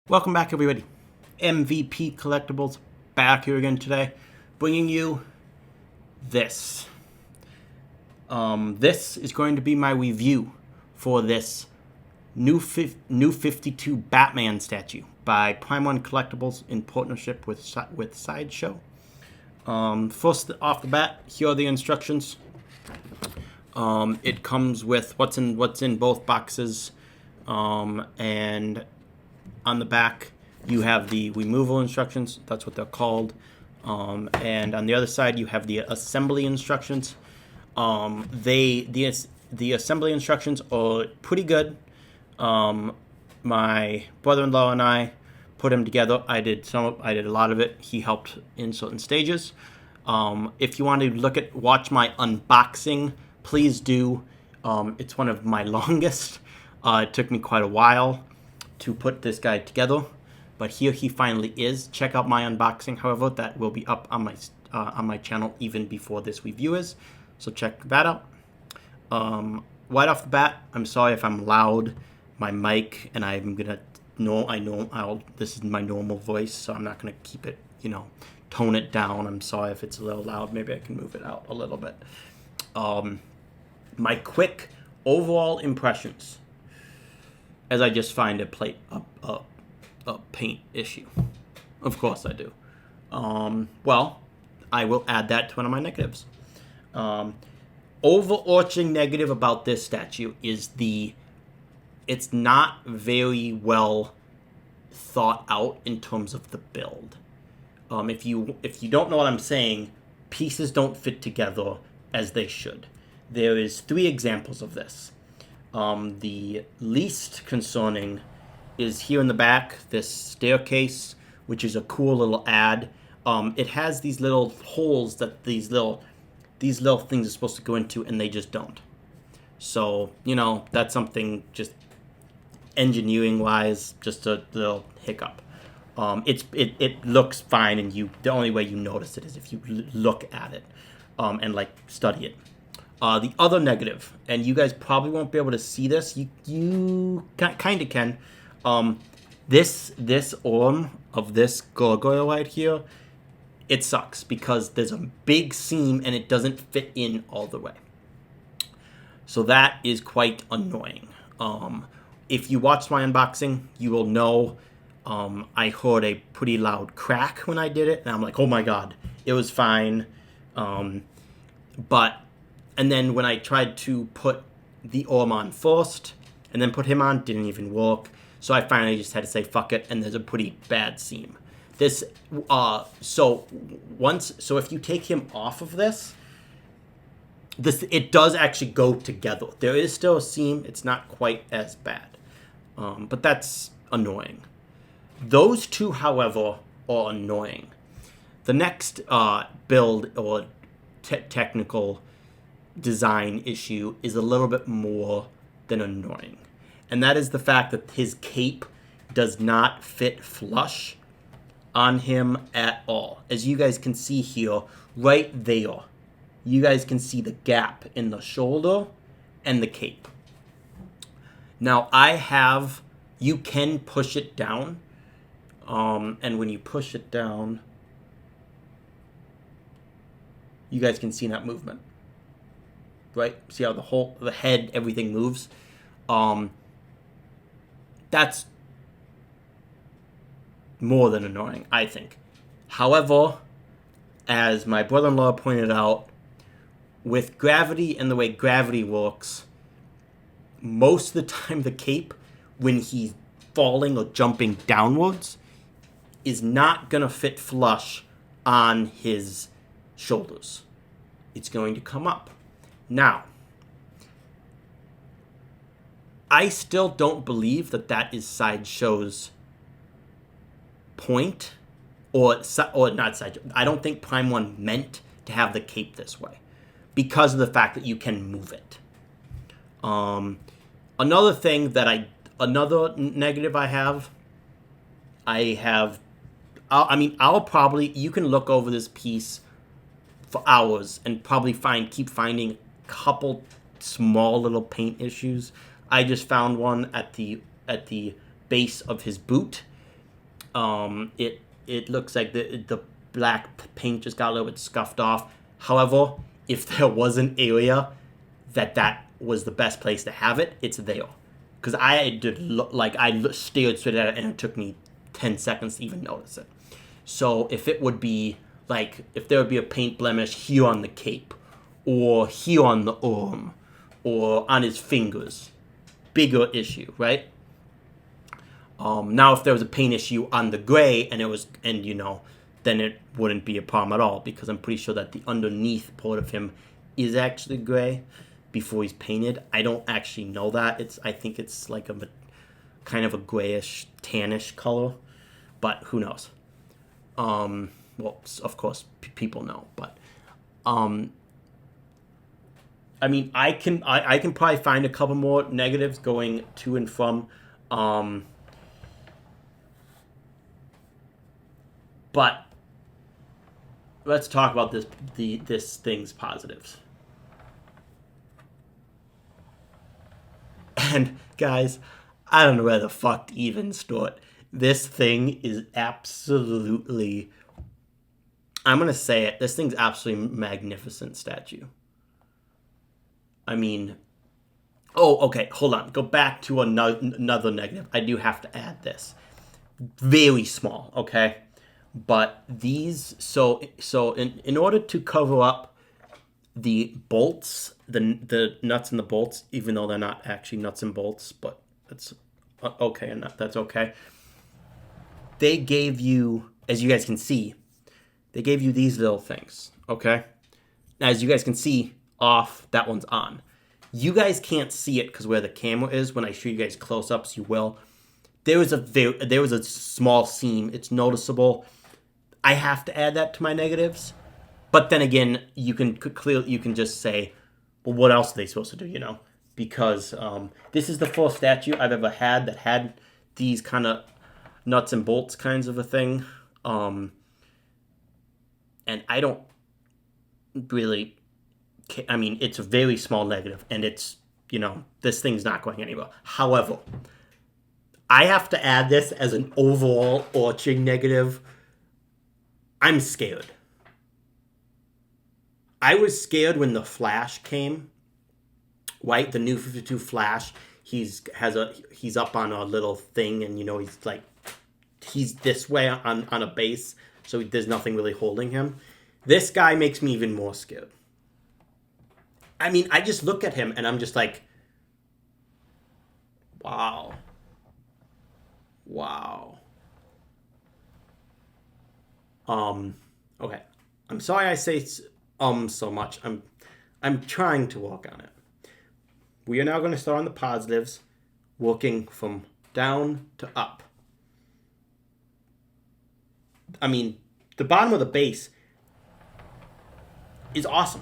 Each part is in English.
Welcome back, everybody. MVP Collectables back here again today, bringing you this. This is going to be my review for this new 52 Batman statue by Prime One Collectables in partnership with Sideshow. First off the bat, here are the instructions. It comes with what's in both boxes, and on the back, you have the removal instructions. That's what they're called. And on the other side, you have the assembly instructions. The assembly instructions are pretty good. My brother-in-law and I put them together. I did a lot of it. He helped in certain stages. If you want to watch my unboxing, please do. It's one of my longest. It took me quite a while to put this guy together, but here he finally is. Check out my unboxing, however, that will be up on my channel even before this review is, so check that out. Right off the bat, I'm sorry if I'm loud. My mic, and this is my normal voice, so I'm not gonna keep it, tone it down. I'm sorry if it's a little loud. Maybe I can move it out a little bit. My quick overall impressions, as I just find a paint issue. Of course I do. Well, I will add that to one of my negatives. Overarching negative about this statue is it's not very well thought out in terms of the build. If you don't know what I'm saying, pieces don't fit together as they should. There is 3 examples of this. The least concerning is here in the back, this staircase, which is a cool little add. It has these little holes that these little things are supposed to go into, and they just don't. So, that's something just engineering-wise, just a little hiccup. It looks fine, and the only way you notice it is if you look at it and study it. The other negative, and you guys probably won't be able to see this. You kind of can. This arm of this gargoyle right here, it sucks because there's a big seam and it doesn't fit in all the way. So that is quite annoying. If you watched my unboxing, you will know I heard a pretty loud crack when I did it, and I'm like, oh my god, it was fine. And then when I tried to put the arm on first and then put him on, didn't even work. So I finally just had to say fuck it, and there's a pretty bad seam. So if you take him off of this, it does actually go together. There is still a seam. It's not quite as bad, but that's annoying. Those 2, however, are annoying. The next build or technical design issue is a little bit more than annoying, and that is the fact that his cape does not fit flush on him at all. As you guys can see here, right there, you guys can see the gap in the shoulder and the cape. Now you can push it down, and when you push it down, you guys can see that movement. Right? See how the head, everything moves? That's more than annoying, I think. However, as my brother-in-law pointed out, with gravity and the way gravity works, most of the time the cape, when he's falling or jumping downwards, is not going to fit flush on his shoulders. It's going to come up. Now, I still don't believe that is Sideshow's point, or not Sideshow. I don't think Prime One meant to have the cape this way because of the fact that you can move it. Another negative you can look over this piece for hours and probably keep finding couple small little paint issues. I just found one at the base of his boot. It looks like the black paint just got a little bit scuffed off. However, if there was an area that was the best place to have it, it's there. Because I stared straight at it and it took me 10 seconds to even notice it. So if it would be if there would be a paint blemish here on the cape, or here on the arm, or on his fingers, bigger issue, right? Now if there was a paint issue on the gray then it wouldn't be a problem at all, because I'm pretty sure that the underneath part of him is actually gray before he's painted. I don't actually know that. I think it's like a kind of a grayish, tannish color, but who knows? Well, of course, people know, but I mean, I can probably find a couple more negatives going to and from, but let's talk about this thing's positives. And guys, I don't know where the fuck to even start. This thing is absolutely, I'm going to say it, this thing's absolutely magnificent statue. I mean, okay, hold on. Go back to another negative. I do have to add this. Very small, okay? But these, so in order to cover up the bolts, the nuts and the bolts, even though they're not actually nuts and bolts, but that's okay, and that's okay. They gave you, as you guys can see, they gave you these little things, okay? Now, as you guys can see, off, that one's on. You guys can't see it because where the camera is. When I show you guys close-ups, you will. There was a small seam. It's noticeable. I have to add that to my negatives. But then again, you can just say, well, what else are they supposed to do, Because this is the first statue I've ever had that had these kind of nuts and bolts kinds of a thing. And I don't really, I mean, it's a very small negative, and it's, this thing's not going anywhere. However, I have to add this as an overall arching negative. I'm scared. I was scared when the Flash came, right? The new 52 Flash. He's up on a little thing, and he's this way on a base, so there's nothing really holding him. This guy makes me even more scared. I mean, I just look at him and I'm just like, wow. Okay. I'm sorry I say so much. I'm trying to work on it. We are now going to start on the positives, working from down to up. I mean, the bottom of the base is awesome.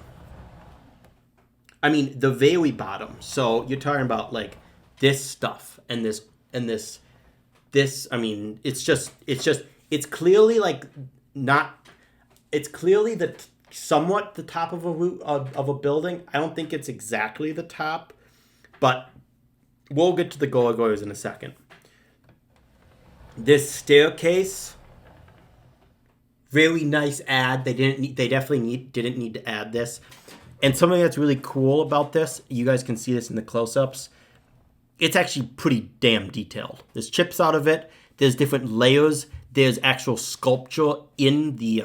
I mean, the very bottom. So you're talking about this stuff and this. I mean, it's clearly it's clearly somewhat the top of a building. I don't think it's exactly the top, but we'll get to the gargoyles in a second. This staircase, very nice add. They definitely didn't need to add this. And something that's really cool about this, you guys can see this in the close-ups, it's actually pretty damn detailed. There's chips out of it. There's different layers. There's actual sculpture in the,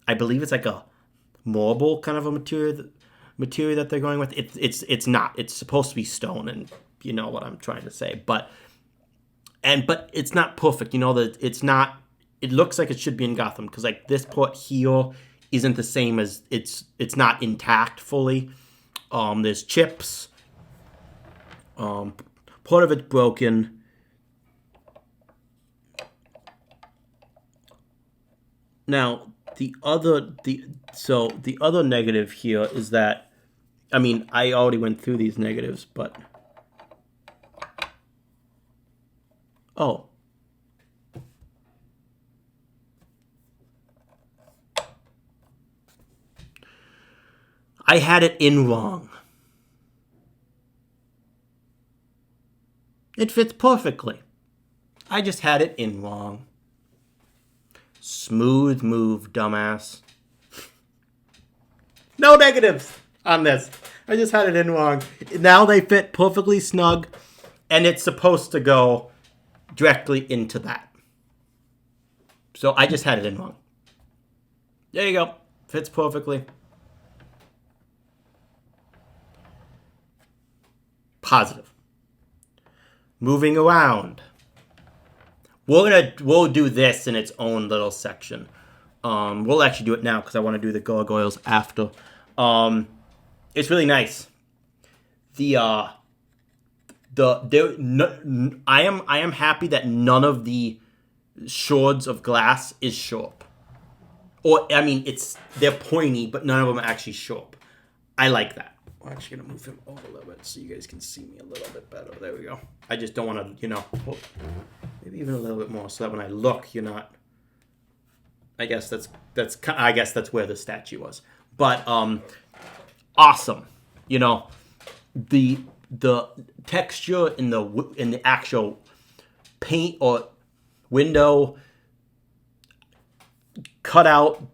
I believe it's like a marble kind of a material that they're going with. It's not. It's supposed to be stone, and you know what I'm trying to say. But it's not perfect. That it's not. It looks like it should be in Gotham because this part here isn't the same as it's not intact fully. There's chips. Part of it's broken. Now the other negative here is that, I mean, I already went through these negatives, but I had it in wrong. It fits perfectly. I just had it in wrong. Smooth move, dumbass. No negatives on this. I just had it in wrong. Now they fit perfectly snug, and it's supposed to go directly into that. So I just had it in wrong. There you go. Fits perfectly. Positive. Moving around. We'll do this in its own little section. We'll actually do it now because I want to do the gargoyles after. It's really nice. I am happy that none of the shards of glass is sharp. Or I mean, they're pointy, but none of them are actually sharp. I like that. I'm actually gonna move him over a little bit so you guys can see me a little bit better. There we go. I just don't want to, maybe even a little bit more so that when I look, you're not. I guess that's where the statue was. But awesome. The texture in the actual paint or window cut out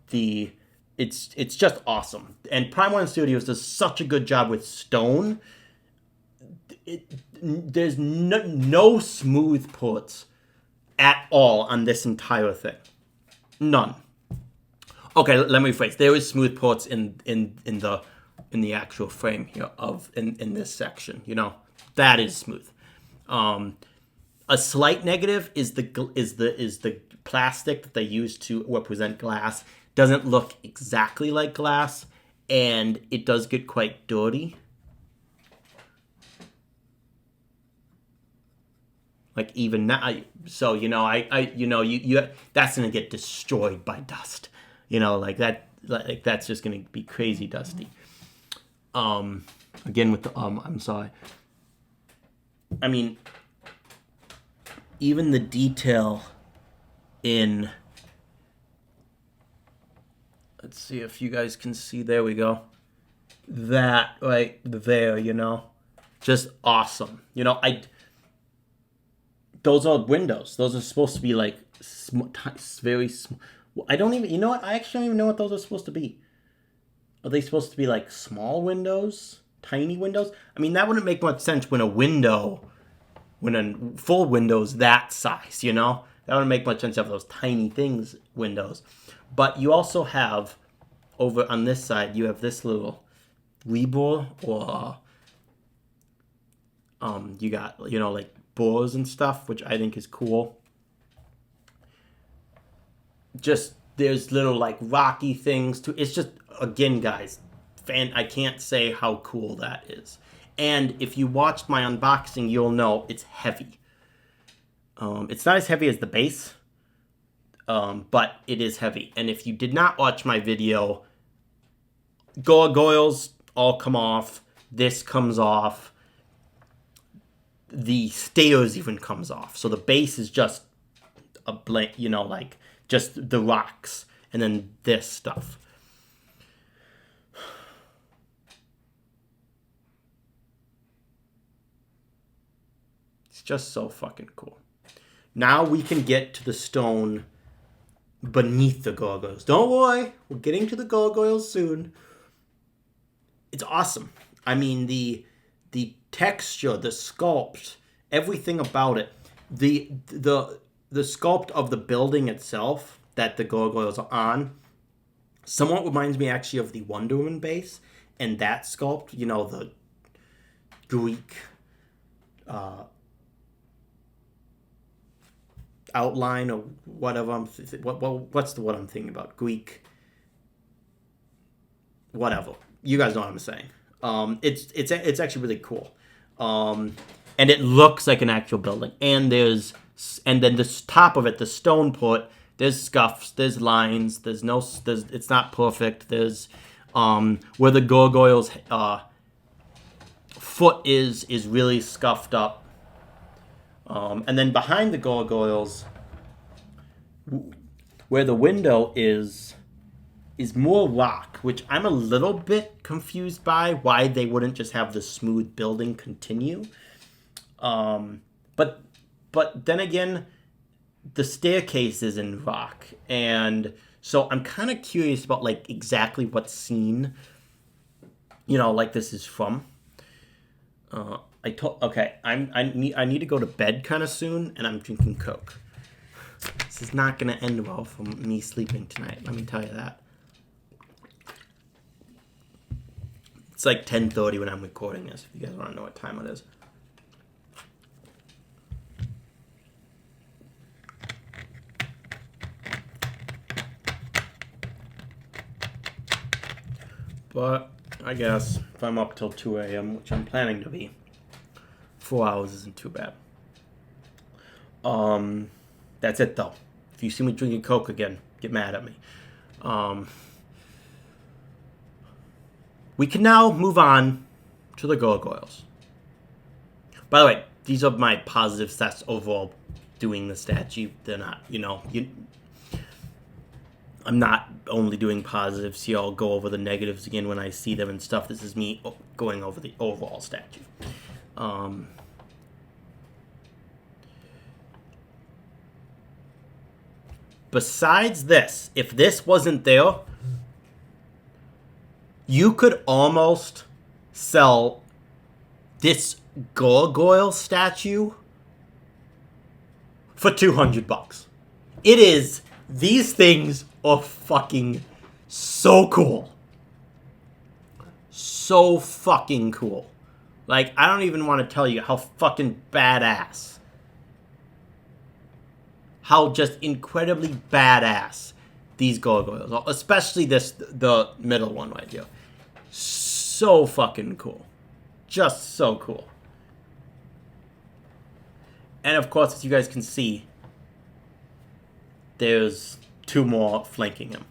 it's just awesome. And Prime One Studios does such a good job with stone. There's no smooth parts at all on this entire thing. None. Okay, let me rephrase. There is smooth parts in the actual frame here in this section. That is smooth. A slight negative is the plastic that they use to represent glass. Doesn't look exactly like glass, and it does get quite dirty. Like even now, so that's gonna get destroyed by dust. Like that's just gonna be crazy dusty. Again with the I'm sorry. I mean, even the detail in. Let's see if you guys can see. There we go. That right there, just awesome. Those are windows. Those are supposed to be like very small. I don't even. I actually don't even know what those are supposed to be. Are they supposed to be like small windows, tiny windows? I mean, that wouldn't make much sense when a full window's that size. That wouldn't make much sense to have those tiny windows. But you also have, over on this side, you have this little rebar, or you got, like boars and stuff, which I think is cool. Just, there's little like rocky things too. It's just, again, guys, I can't say how cool that is. And if you watched my unboxing, you'll know it's heavy. It's not as heavy as the base. But it is heavy. And if you did not watch my video, gargoyles all come off. This comes off. The stairs even comes off. So the base is just a blank, like just the rocks. And then this stuff. It's just so fucking cool. Now we can get to the stone beneath the gargoyles. Don't worry, we're getting to the gargoyles soon. It's awesome. I mean, the texture, the sculpt, everything about it. The sculpt of the building itself that the gargoyles are on somewhat reminds me actually of the Wonder Woman base, and that sculpt, the Greek outline or whatever. What's the word I'm thinking about? Greek. Whatever. You guys know what I'm saying. It's actually really cool. And it looks like an actual building. And then the top of it, the stone part, there's scuffs, there's lines, it's not perfect. There's where the gargoyle's foot is really scuffed up. And then behind the gargoyles, where the window is more rock, which I'm a little bit confused by why they wouldn't just have the smooth building continue. But then again, the staircase is in rock, and so I'm kind of curious about like exactly what scene, like this is from. I need to go to bed kind of soon, and I'm drinking Coke. This is not gonna end well for me sleeping tonight. Let me tell you that. It's like 10:30 when I'm recording this. If you guys want to know what time it is. But I guess if I'm up till 2 a.m., which I'm planning to be, 4 hours isn't too bad. That's it though. If you see me drinking Coke again, get mad at me. We can now move on to the gargoyles. By the way, these are my positive stats overall doing the statue. They're not, I'm not only doing positives here. I'll go over the negatives again when I see them and stuff. This is me going over the overall statue. Besides this, if this wasn't there, you could almost sell this gargoyle statue for $200. It is. These things are fucking so cool. So fucking cool. Like, I don't even want to tell you how fucking badass. How just incredibly badass these gargoyles are. Especially the middle one right here. So fucking cool. Just so cool. And of course, as you guys can see, there's 2 more flanking him.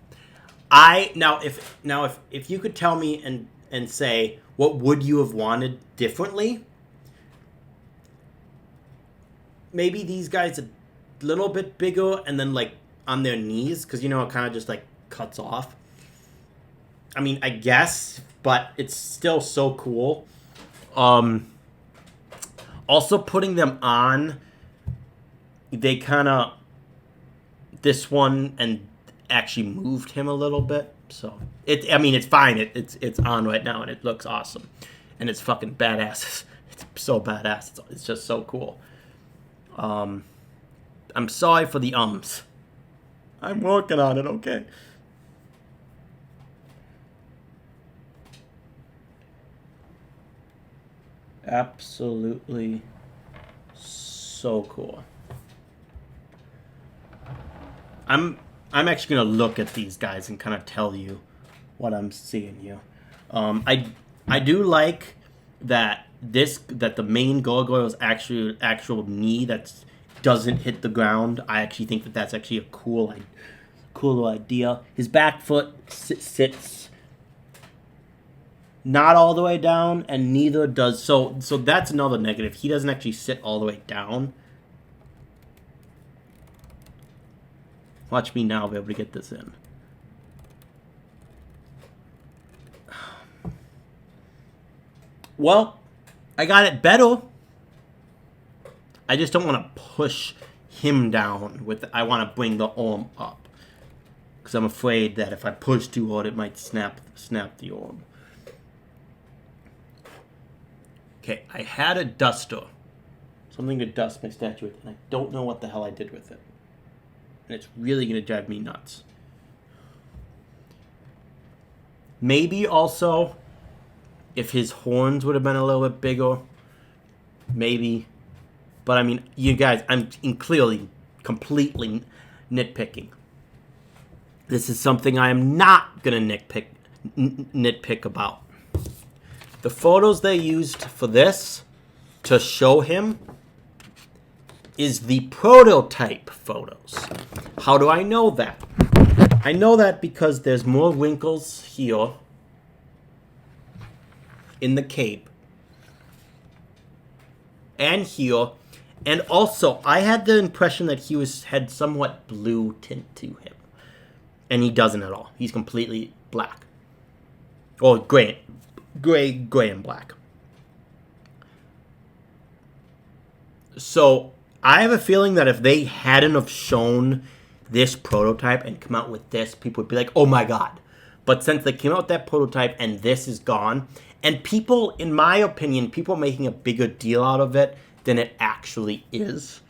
If you could tell me and say what would you have wanted differently, maybe these guys a little bit bigger and then like on their knees, because it kind of just like cuts off. I mean, I guess, but it's still so cool. Also putting them on, they kind of, this one and actually moved him a little bit. So it's fine. It's on right now and it looks awesome, and it's fucking badass. It's so badass. It's just so cool. I'm sorry for the ums. I'm working on it. Okay. Absolutely so cool. I'm actually gonna look at these guys and kind of tell you what I'm seeing here. I do like that the main gargoyle's actual knee that doesn't hit the ground. I actually think that's actually a cool idea. His back foot sits not all the way down, and neither does so that's another negative. He doesn't actually sit all the way down. Watch me now be able to get this in. Well, I got it better. I just don't want to push him down I want to bring the arm up, because I'm afraid that if I push too hard, it might snap the arm. Okay, I had a duster. Something to dust my statue with, and I don't know what the hell I did with it. And it's really going to drive me nuts. Maybe also, if his horns would have been a little bit bigger, maybe. But I mean, you guys, I'm clearly, completely nitpicking. This is something I am not going to nitpick about. The photos they used for this to show him is the prototype photos. How do I know that? I know that because there's more wrinkles here in the cape and here, and also I had the impression that he had somewhat blue tint to him, and he doesn't at all. He's completely black, or gray and black. So I have a feeling that if they hadn't have shown this prototype and come out with this, people would be like, oh my god. But since they came out with that prototype and this is gone, and people, in my opinion, people are making a bigger deal out of it than it actually is.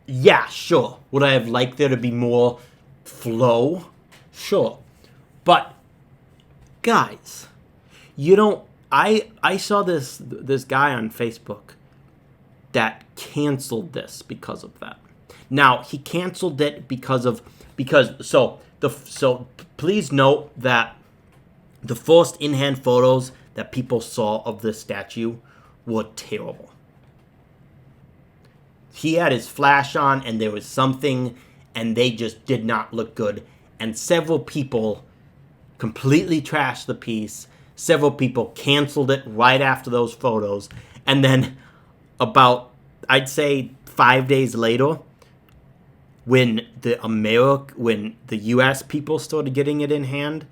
Yeah, sure. Would I have liked there to be more flow? Sure. But, guys, you don't... I saw this guy on Facebook that canceled this because of that. Now, he canceled it because please note that the first in-hand photos that people saw of this statue were terrible. He had his flash on and there was something and they just did not look good. And several people completely trashed the piece. Several people canceled it right after those photos. And then about, I'd say 5 days later, when the US people started getting it in hand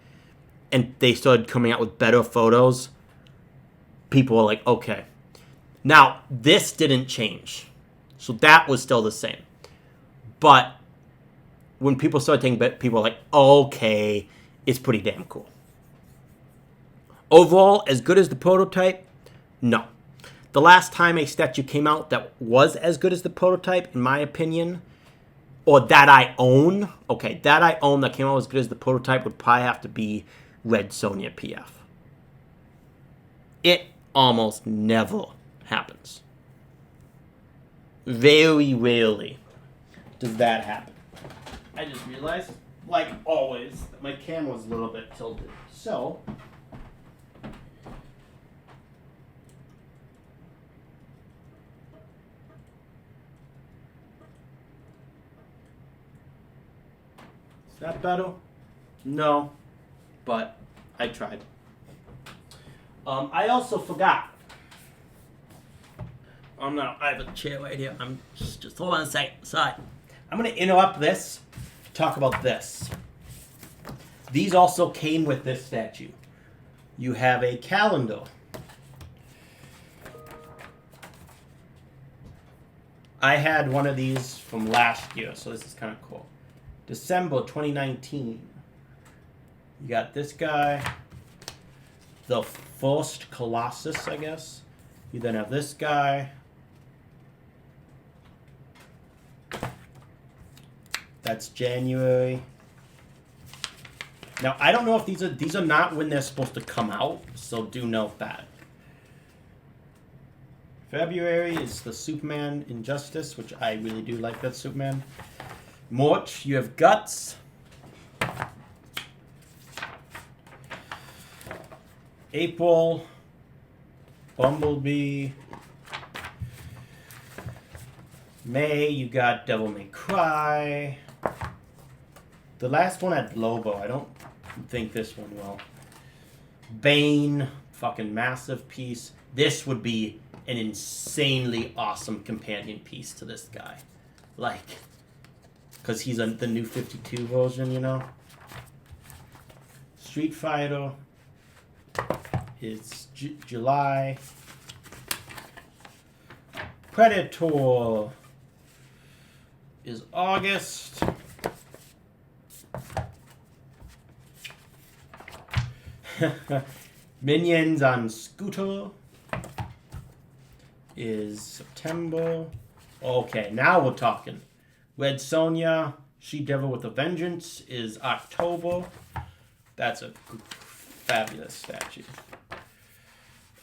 and they started coming out with better photos, people were like, okay. Now, this didn't change. So that was still the same. But when people started taking it, people were like, okay, it's pretty damn cool. Overall, as good as the prototype? No. The last time a statue came out that was as good as the prototype, in my opinion, or that I own, that came out as good as the prototype would probably have to be Red Sonja PF. It almost never happens. Very rarely does that happen. I just realized, like always, that my camera's a little bit tilted. So, is that better? No, but I tried. I also forgot. No, I have a chair right here. I'm just hold on a second. Sorry. I'm going to interrupt this to talk about this. These also came with this statue. You have a calendar. I had one of these from last year, so this is kind of cool. December 2019. You got this guy. The first Colossus, I guess. You then have this guy. That's January. Now, I don't know if these are not when they're supposed to come out, so do note that. February is the Superman Injustice, which I really do like that Superman. March, you have Guts. April, Bumblebee. May, you got Devil May Cry. The last one had Lobo. I don't think this one will. Bane, fucking massive piece. This would be an insanely awesome companion piece to this guy. Like, because he's the new 52 version, you know? Street Fighter is July. Predator is August. Minions on Scooter is September. Okay, now we're talking. Red Sonja, She-Devil with a Vengeance is October. That's a fabulous statue.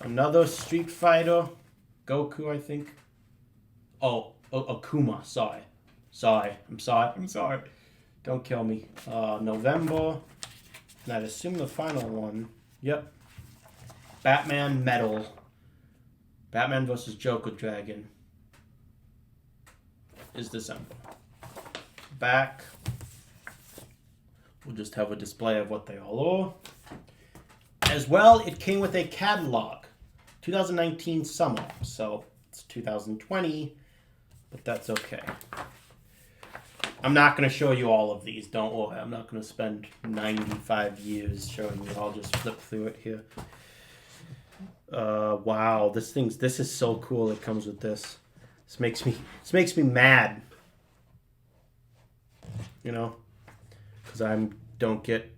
Another Street Fighter, Goku, I think. Oh, Akuma, sorry. I'm sorry. Don't kill me. November. And I'd assume the final one. Yep. Batman Metal. Batman vs. Joker Dragon is December. Back. We'll just have a display of what they all are. As well, it came with a catalog. 2019 summer. So it's 2020, but that's okay. I'm not going to show you all of these. Don't worry. I'm not going to spend 95 years showing you. I'll just flip through it here. Wow, this is so cool. It comes with this. This makes me mad. You know, because I don't get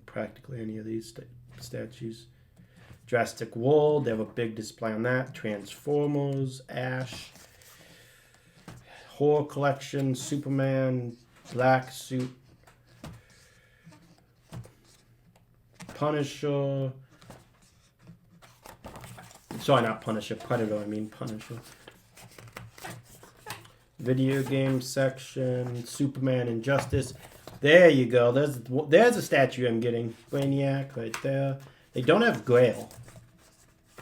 practically any of these statues. Drastic Wool, they have a big display on that. Transformers, Ash, Horror Collection, Superman, Black Suit, Punisher. Sorry, not Punisher, Predator, I mean Punisher. Video game section, Superman, Injustice. There you go. There's a statue I'm getting. Brainiac right there. They don't have Grail,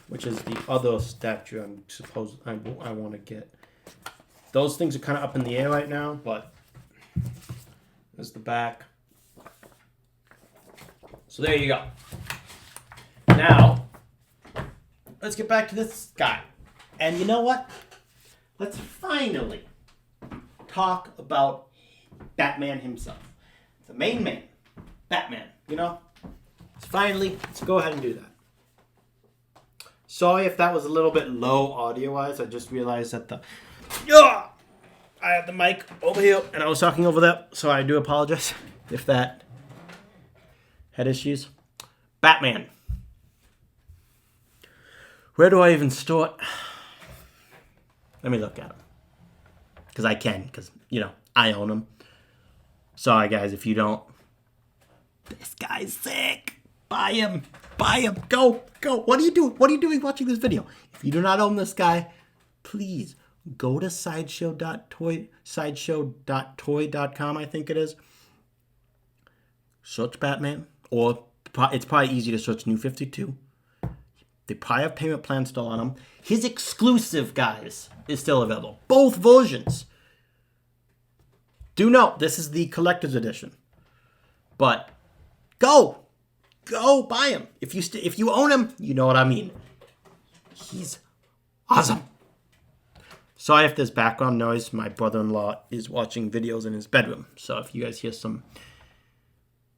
which is the other statue I want to get. Those things are kind of up in the air right now, but there's the back. So there you go. Now, let's get back to this guy. And you know what? Let's finally talk about Batman himself. The main man. Batman, you know? Let's go ahead and do that. Sorry if that was a little bit low audio-wise. I just realized that I had the mic over here and I was talking over that, so I do apologize if that had issues. Batman. Where do I even start? Let me look at him. Because I can, because, I own him. Sorry, guys, if you don't. This guy's sick. Buy him. Buy him. Go. What are you doing? What are you doing watching this video? If you do not own this guy, please go to sideshow.toy.com, I think it is. Search Batman. Or it's probably easy to search New 52. They probably have payment plans still on them. His exclusive, guys, is still available. Both versions. Do note, this is the collector's edition. But go buy him. If you own him, you know what I mean. He's awesome. Sorry if there's background noise. My brother-in-law is watching videos in his bedroom. So if you guys hear some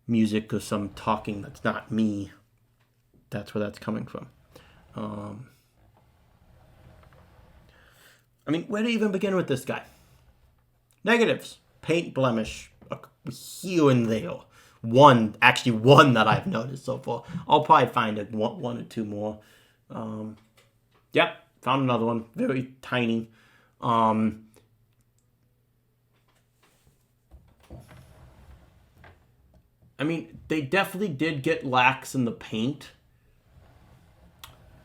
music or some talking that's not me, that's where that's coming from. Where to even begin with this guy? Negatives. Paint blemish here and there. One that I've noticed so far. I'll probably find one or two more. Yep, found another one. Very tiny. They definitely did get lax in the paint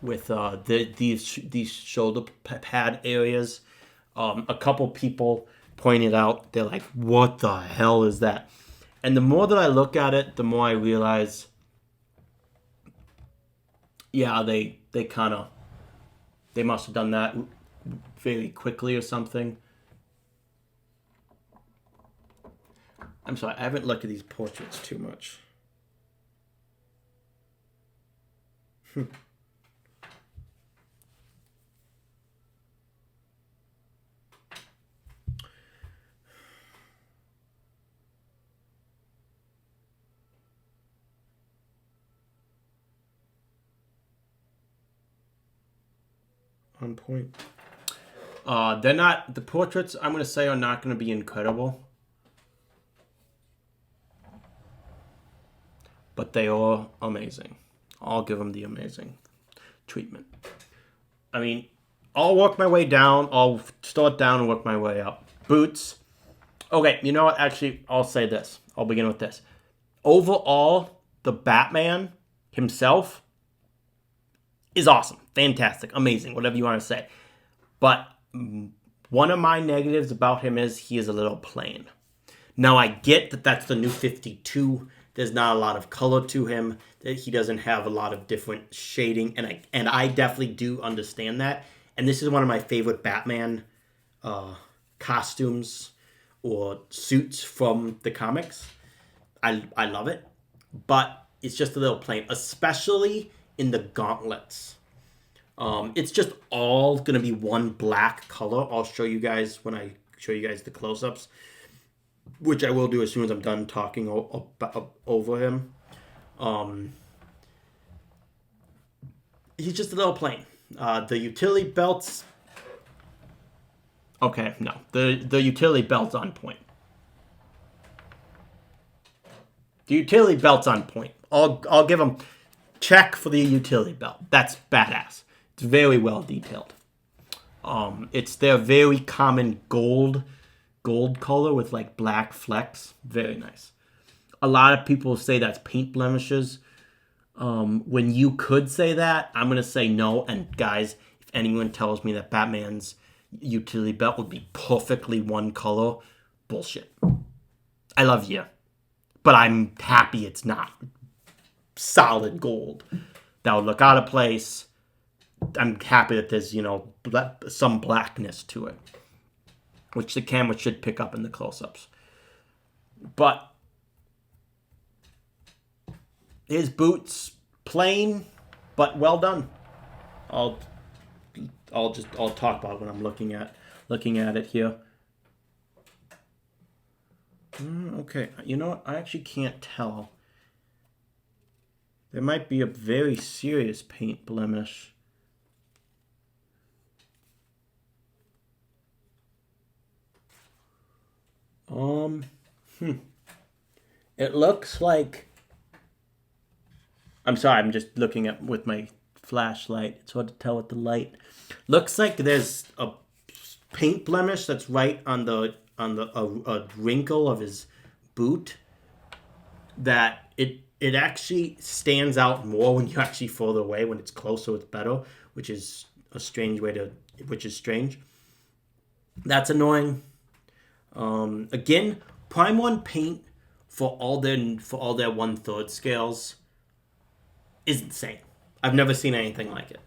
with these shoulder pad areas. A couple people pointed out, they're like, what the hell is that? And the more that I look at it, the more I realize, yeah, they must have done that very quickly or something. I'm sorry, I haven't looked at these portraits too much. On point. They're not, the portraits I'm going to say are not going to be incredible. But they are amazing. I'll give them the amazing treatment. I'll work my way down. I'll start down and work my way up. Boots. Okay, you know what? Actually, I'll say this. I'll begin with this. Overall, the Batman himself is awesome. Fantastic. Amazing. Whatever you want to say. But one of my negatives about him is he is a little plain. Now, I get that that's the New 52. There's not a lot of color to him. He doesn't have a lot of different shading. And I definitely do understand that. And this is one of my favorite Batman costumes or suits from the comics. I love it. But it's just a little plain, especially in the gauntlets. It's just all going to be one black color. I'll show you guys when I show you guys the close-ups, which I will do as soon as I'm done talking over him. he's just a little plain. The utility belts. Okay, no, the utility belt's on point. The utility belt's on point. I'll give him check for the utility belt. That's badass. It's very well detailed. It's their very common gold color with like black flecks. Very nice. A lot of people say that's paint blemishes. When you could say that, I'm gonna say no. And guys, if anyone tells me that Batman's utility belt would be perfectly one color, bullshit. I love you, but I'm happy it's not solid gold. That would look out of place. I'm happy that there's, some blackness to it, which the camera should pick up in the close-ups. But his boots, plain, but well done. I'll talk about it when I'm looking at it here. Okay, you know what? I actually can't tell. There might be a very serious paint blemish. It looks like... I'm sorry, I'm just looking at with my flashlight. It's hard to tell with the light. Looks like there's a paint blemish that's right on a wrinkle of his boot. That it actually stands out more when you actually further away. When it's closer, it's better, which is strange. That's annoying. Again, Prime 1 paint for all their 1/3 scales is insane. I've never seen anything like it.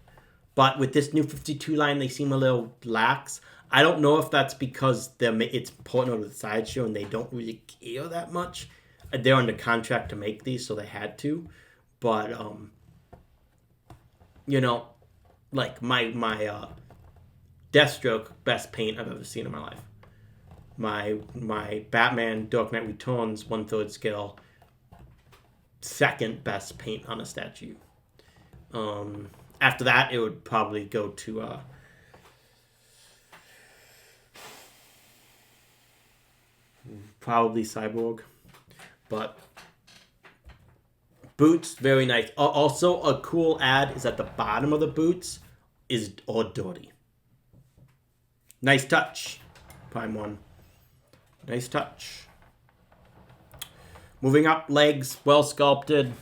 But with this new 52 line, they seem a little lax. I don't know if that's because it's partnered with Sideshow and they don't really care that much. They're under contract to make these, so they had to. But like my Deathstroke, best paint I've ever seen in my life. My Batman Dark Knight Returns 1/3 scale, second best paint on a statue. After that, it would probably go to probably Cyborg. But boots, very nice. Also, a cool ad is at the bottom of the boots is all dirty. Nice touch, Prime 1. Nice touch. Moving up, legs, well sculpted.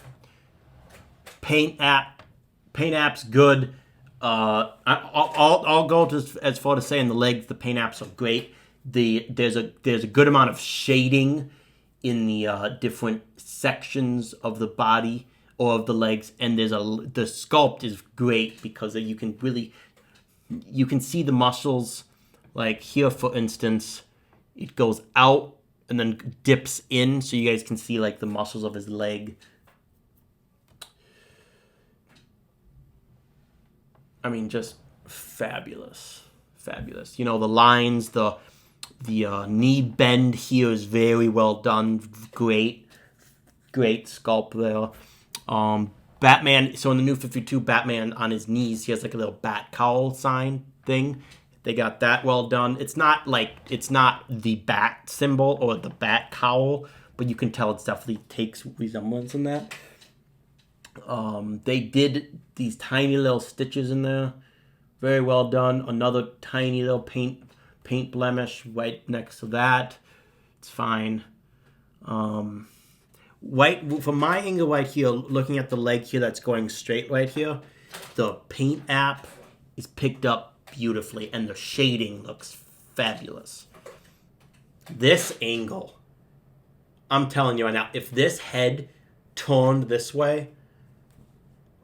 Paint app's good. I'll go as far to saying the legs, the paint apps are great. There's a good amount of shading in the different sections of the body or of the legs, and the sculpt is great because you can see the muscles. Like here, for instance, it goes out and then dips in, so you guys can see like the muscles of his leg. I mean, just fabulous. The lines, the knee bend here is very well done. Great sculpt there. Batman. So in the new 52, Batman on his knees, he has like a little bat cowl sign thing. They got that well done. It's not the bat symbol or the bat cowl, but you can tell it definitely takes resemblance in that. They did these tiny little stitches in there. Very well done. Another tiny little paint blemish right next to that. It's fine. Right from my angle right here, looking at the leg here that's going straight right here, the paint app is picked up beautifully and the shading looks fabulous. This angle, I'm telling you right now, if this head turned this way,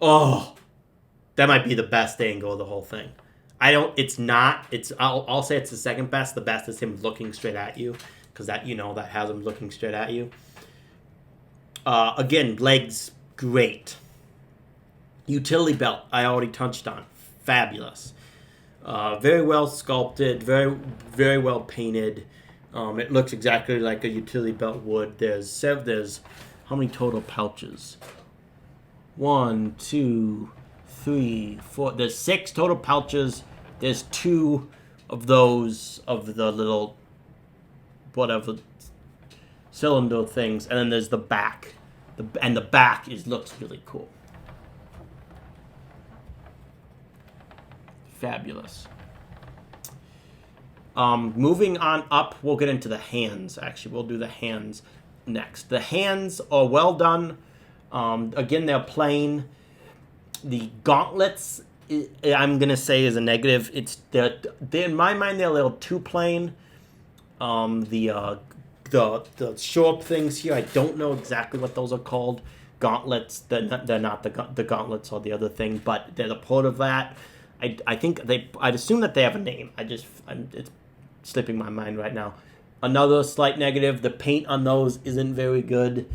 that might be the best angle of the whole thing. I'll say it's the second best. The best is him looking straight at you, because that has him looking straight at you. Again, legs, great. Utility belt, I already touched on. Fabulous. Very well sculpted, very, very well painted. It looks exactly like a utility belt would. There's how many total pouches? 1, 2, 3, 4. There's 6 total pouches. There's 2 of those of the little whatever cylinder things, and then there's the back. And the back looks really cool. Fabulous. Moving on up, we'll get into the hands. Actually, we'll do the hands next. The hands are well done. Again, they're plain. The gauntlets, I'm gonna say, is a negative. They're in my mind they're a little too plain. The show-up things here, I don't know exactly what those are called. Gauntlets. They're not the gauntlets or the other thing, but they're a part of that. I think I'd assume that they have a name. It's slipping my mind right now. Another slight negative, the paint on those isn't very good.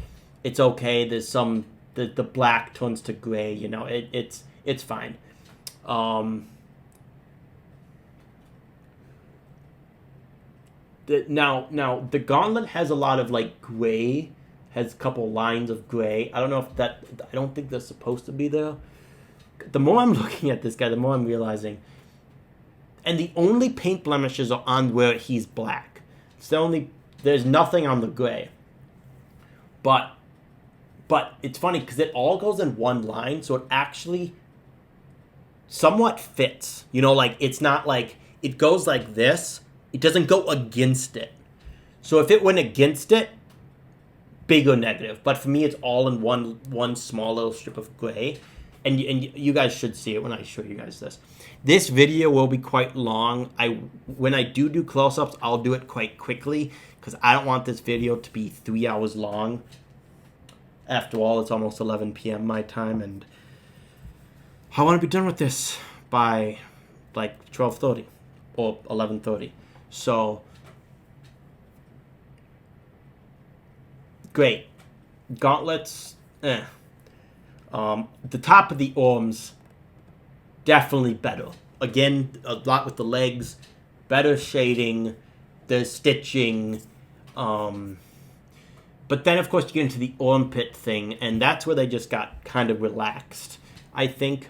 It's okay. There's some, the black turns to gray, you know, it's fine. Now the gauntlet has a lot of like gray, has a couple lines of gray. I don't know if I don't think they're supposed to be there. The more I'm looking at this guy, the more I'm realizing. And the only paint blemishes are on where he's black. There's nothing on the gray. But it's funny because it all goes in one line, so it actually somewhat fits. You know, like it's not like it goes like this. It doesn't go against it. So if it went against it, bigger negative. But for me, it's all in one small little strip of gray. And you guys should see it when I show you guys this. This video will be quite long. When I do close-ups, I'll do it quite quickly because I don't want this video to be 3 hours long. After all, it's almost 11 p.m. my time, and I want to be done with this by like 12:30 or 11:30. So, great. Gauntlets, The top of the arms, definitely better. Again, a lot with the legs, better shading, the stitching. But then, of course, you get into the armpit thing, and that's where they just got kind of relaxed, I think.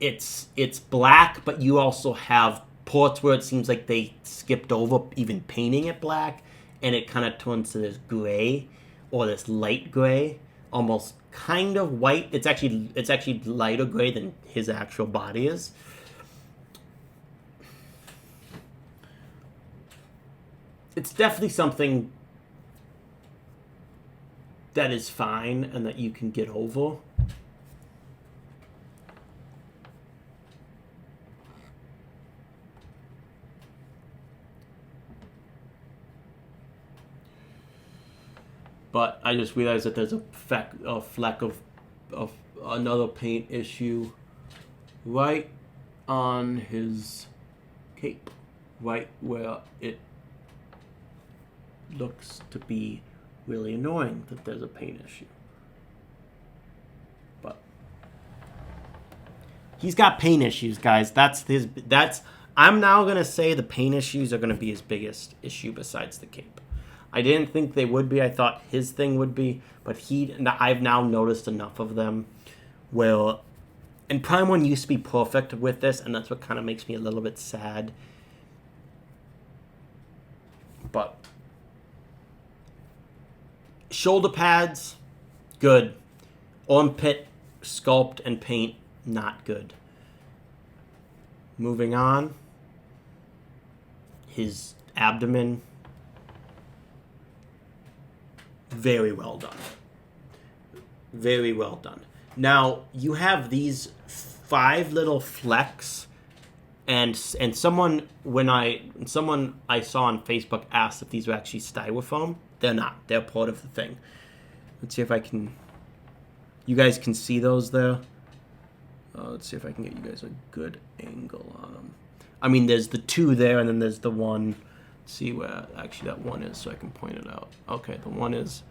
It's black, but you also have parts where it seems like they skipped over even painting it black, and it kind of turns to this gray, or this light gray, almost kind of white. It's actually lighter gray than his actual body is. It's definitely something that is fine and that you can get over. But I just realized that there's a fleck of another paint issue right on his cape, right where it looks to be really annoying that there's a paint issue. But he's got paint issues, guys. I'm now going to say the paint issues are going to be his biggest issue besides the cape. I didn't think they would be. I thought his thing would be, but I've now noticed enough of them where, and Prime 1 used to be perfect with this, and that's what kind of makes me a little bit sad. But shoulder pads, good. Armpit, sculpt, and paint, not good. Moving on. His abdomen, very well done. Very well done. Now, you have these 5 little flecks, and someone I saw on Facebook asked if these were actually styrofoam. They're not. They're part of the thing. Let's see if I can... You guys can see those there? Let's see if I can get you guys a good angle on them. I mean, there's the 2 there, and then there's the one... Let's see where actually that one is so I can point it out. Okay, the one is...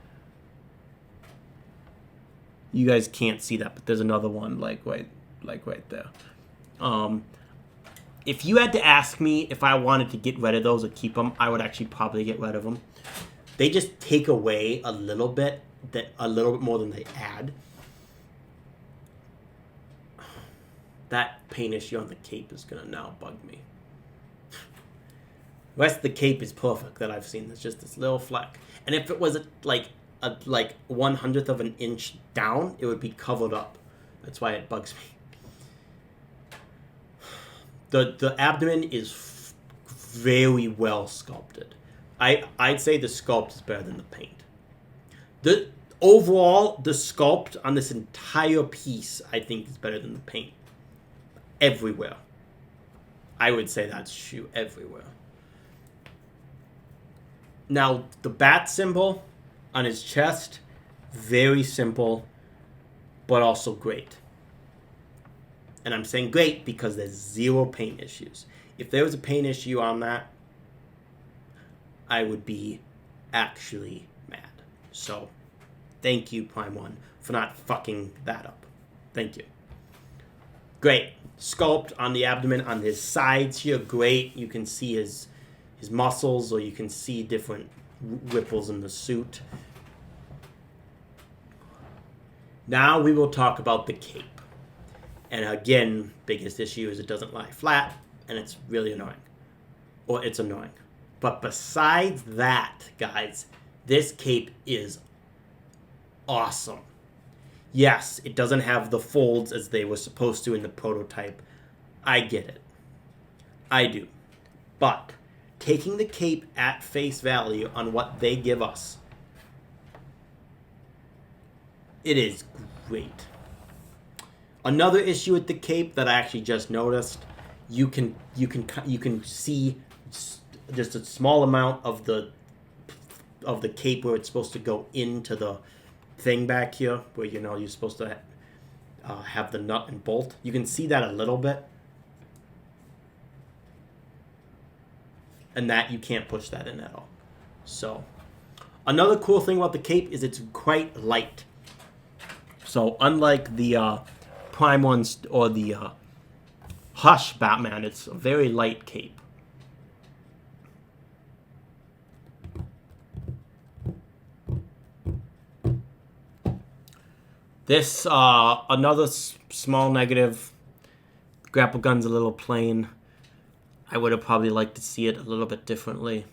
You guys can't see that, but there's another one like right there. If you had to ask me if I wanted to get rid of those or keep them, I would actually probably get rid of them. They just take away a little bit that a little bit more than they add. That paint issue on the cape is gonna now bug me. The rest of the cape is perfect that I've seen. There's just this little fleck, and if it was like 1/100th of an inch down, it would be covered up. That's why it bugs me. The abdomen is very well sculpted. I'd say the sculpt is better than the paint. Overall, the sculpt on this entire piece, I think, is better than the paint. Everywhere. I would say that's true everywhere. Now, the bat symbol on his chest, very simple, but also great. And I'm saying great because there's 0 paint issues. If there was a paint issue on that, I would be actually mad. So, thank you, Prime 1, for not fucking that up. Thank you. Great. Sculpt on the abdomen, on his sides here, great. You can see his muscles, or you can see different ripples in the suit. Now we will talk about the cape. And again, biggest issue is it doesn't lie flat, and it's really annoying. Or it's annoying. But besides that, guys, this cape is awesome. Yes, it doesn't have the folds as they were supposed to in the prototype. I get it. I do. But taking the cape at face value on what they give us, it is great. Another issue with the cape that I actually just noticed, you can see just a small amount of the cape where it's supposed to go into the thing back here, where you're supposed to have the nut and bolt. You can see that a little bit, and that you can't push that in at all. So, another cool thing about the cape is it's quite light. So, unlike the Prime ones or the Hush Batman, it's a very light cape. This, another small negative. Grapple gun's a little plain. I would have probably liked to see it a little bit differently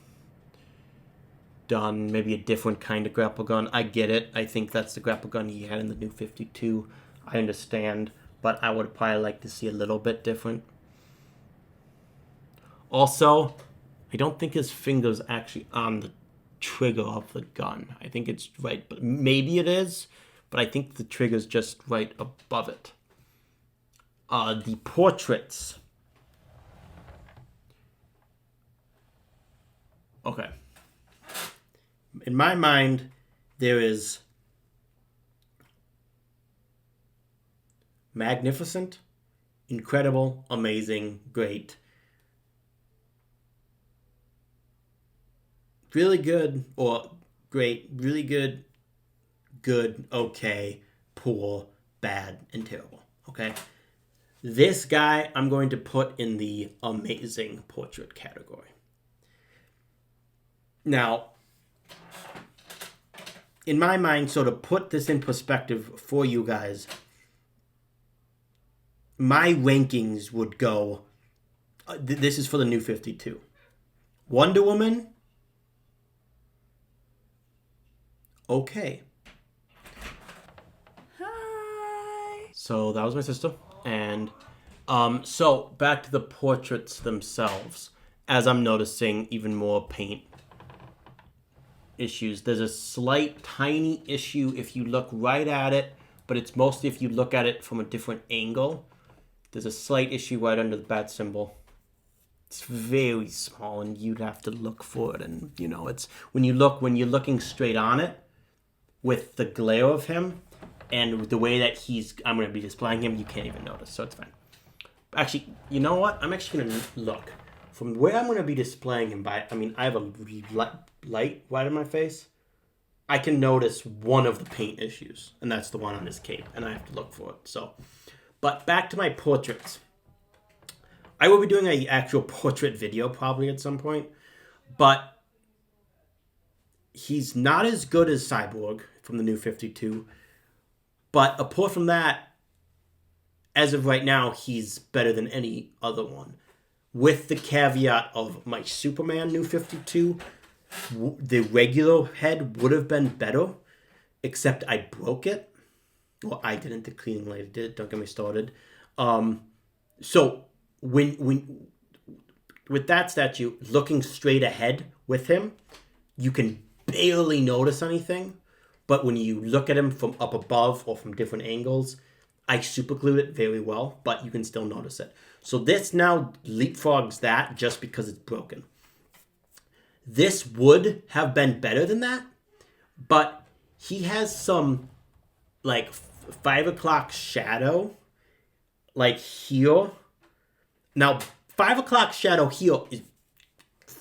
done. Maybe a different kind of grapple gun. I get it. I think that's the grapple gun he had in the new 52. I understand. But I would probably like to see a little bit different. Also, I don't think his finger's actually on the trigger of the gun. I think it's right, but maybe it is. But I think the trigger's just right above it. The portraits. Okay. In my mind, there is magnificent, incredible, amazing, great, really good, or great, really good, good, okay, poor, bad, and terrible. Okay? This guy I'm going to put in the amazing portrait category. Now, in my mind, so to put this in perspective for you guys, my rankings would go, this is for the new 52. Wonder Woman, okay. Hi. So that was my sister. And so back to the portraits themselves. As I'm noticing even more paint issues. There's a slight, tiny issue if you look right at it, but it's mostly if you look at it from a different angle. There's a slight issue right under the bat symbol. It's very small, and you'd have to look for it. And it's when you're looking straight on it, with the glare of him and the way that I'm going to be displaying him, you can't even notice. So it's fine. Actually, you know what? I'm actually going to look from where I'm going to be displaying him by. I have a light right in my face. I can notice one of the paint issues, and that's the one on his cape, and I have to look for it. So, but back to my portraits. I will be doing an actual portrait video probably at some point, but he's not as good as Cyborg from the new 52. But apart from that, as of right now, he's better than any other one. With the caveat of my Superman new 52, the regular head would have been better, except I broke it. Well, I didn't. The cleaning lady did. Don't get me started. So when with that statue, looking straight ahead with him, you can barely notice anything. But when you look at him from up above or from different angles, I superglued it very well, but you can still notice it. So this now leapfrogs that just because it's broken. This would have been better than that, but he has some like 5 o'clock shadow like here. Now 5 o'clock shadow here is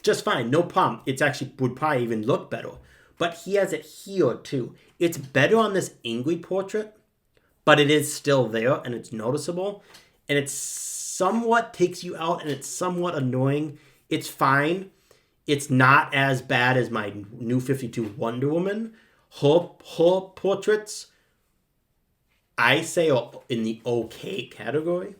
just fine, no problem. It's actually would probably even look better. But he has it here too. It's better on this angry portrait, but it is still there and it's noticeable. And it somewhat takes you out and it's somewhat annoying. It's fine. It's not as bad as my new 52 Wonder Woman. Her portraits, I say, are in the okay category.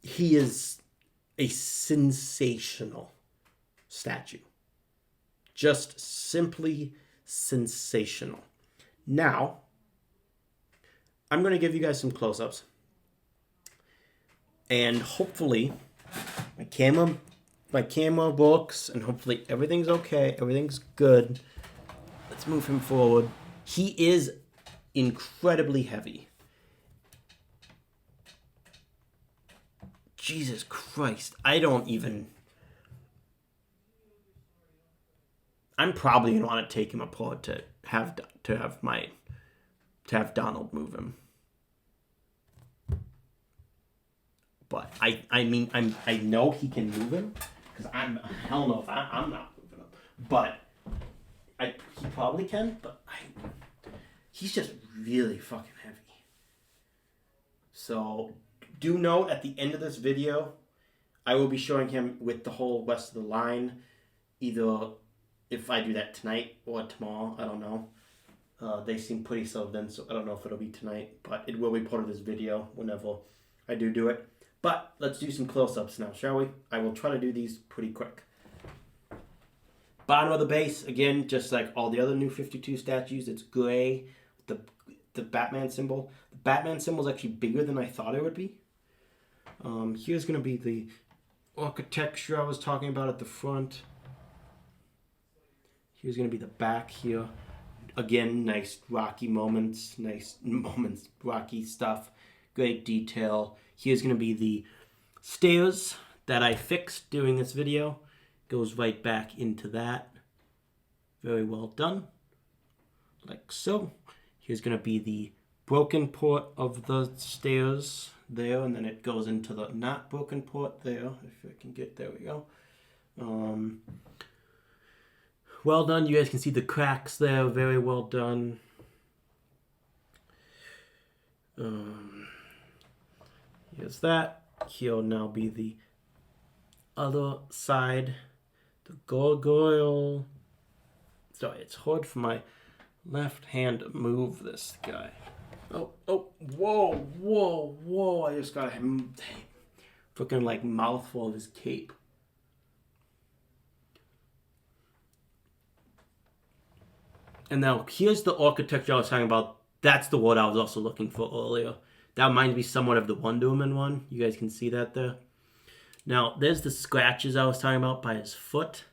He is a sensational statue. Just simply sensational. Now, I'm going to give you guys some close-ups. And hopefully, my camera works, and hopefully everything's okay, everything's good. Let's move him forward. He is incredibly heavy. Jesus Christ, I'm probably gonna want to take him apart to have Donald move him. But I know he can move him because I'm not moving him. But he probably can. But he's just really fucking heavy. So do note at the end of this video, I will be showing him with the whole rest of the line. Either if I do that tonight or tomorrow, I don't know. They seem pretty settled in, so I don't know if it'll be tonight. But it will be part of this video whenever I do it. But let's do some close-ups now, shall we? I will try to do these pretty quick. Bottom of the base, again, just like all the other new 52 statues, it's gray with the Batman symbol. The Batman symbol is actually bigger than I thought it would be. Here's going to be the architecture I was talking about at the front. Here's going to be the back here. Again, nice rocky moments, rocky stuff, great detail. Here's going to be the stairs that I fixed during this video. Goes right back into that. Very well done. Like so. Here's going to be the broken port of the stairs there, and then it goes into the not broken port there. If I can get, there we go. Well done. You guys can see the cracks there. Very well done. Here's that. Here'll now be the other side. The gargoyle. Sorry, it's hard for my left hand to move this guy. Whoa. I just got a freaking like mouthful of his cape. And now here's the architecture I was talking about. That's the word I was also looking for earlier. That reminds me somewhat of the Wonder Woman one. You guys can see that there. Now, there's the scratches I was talking about by his foot.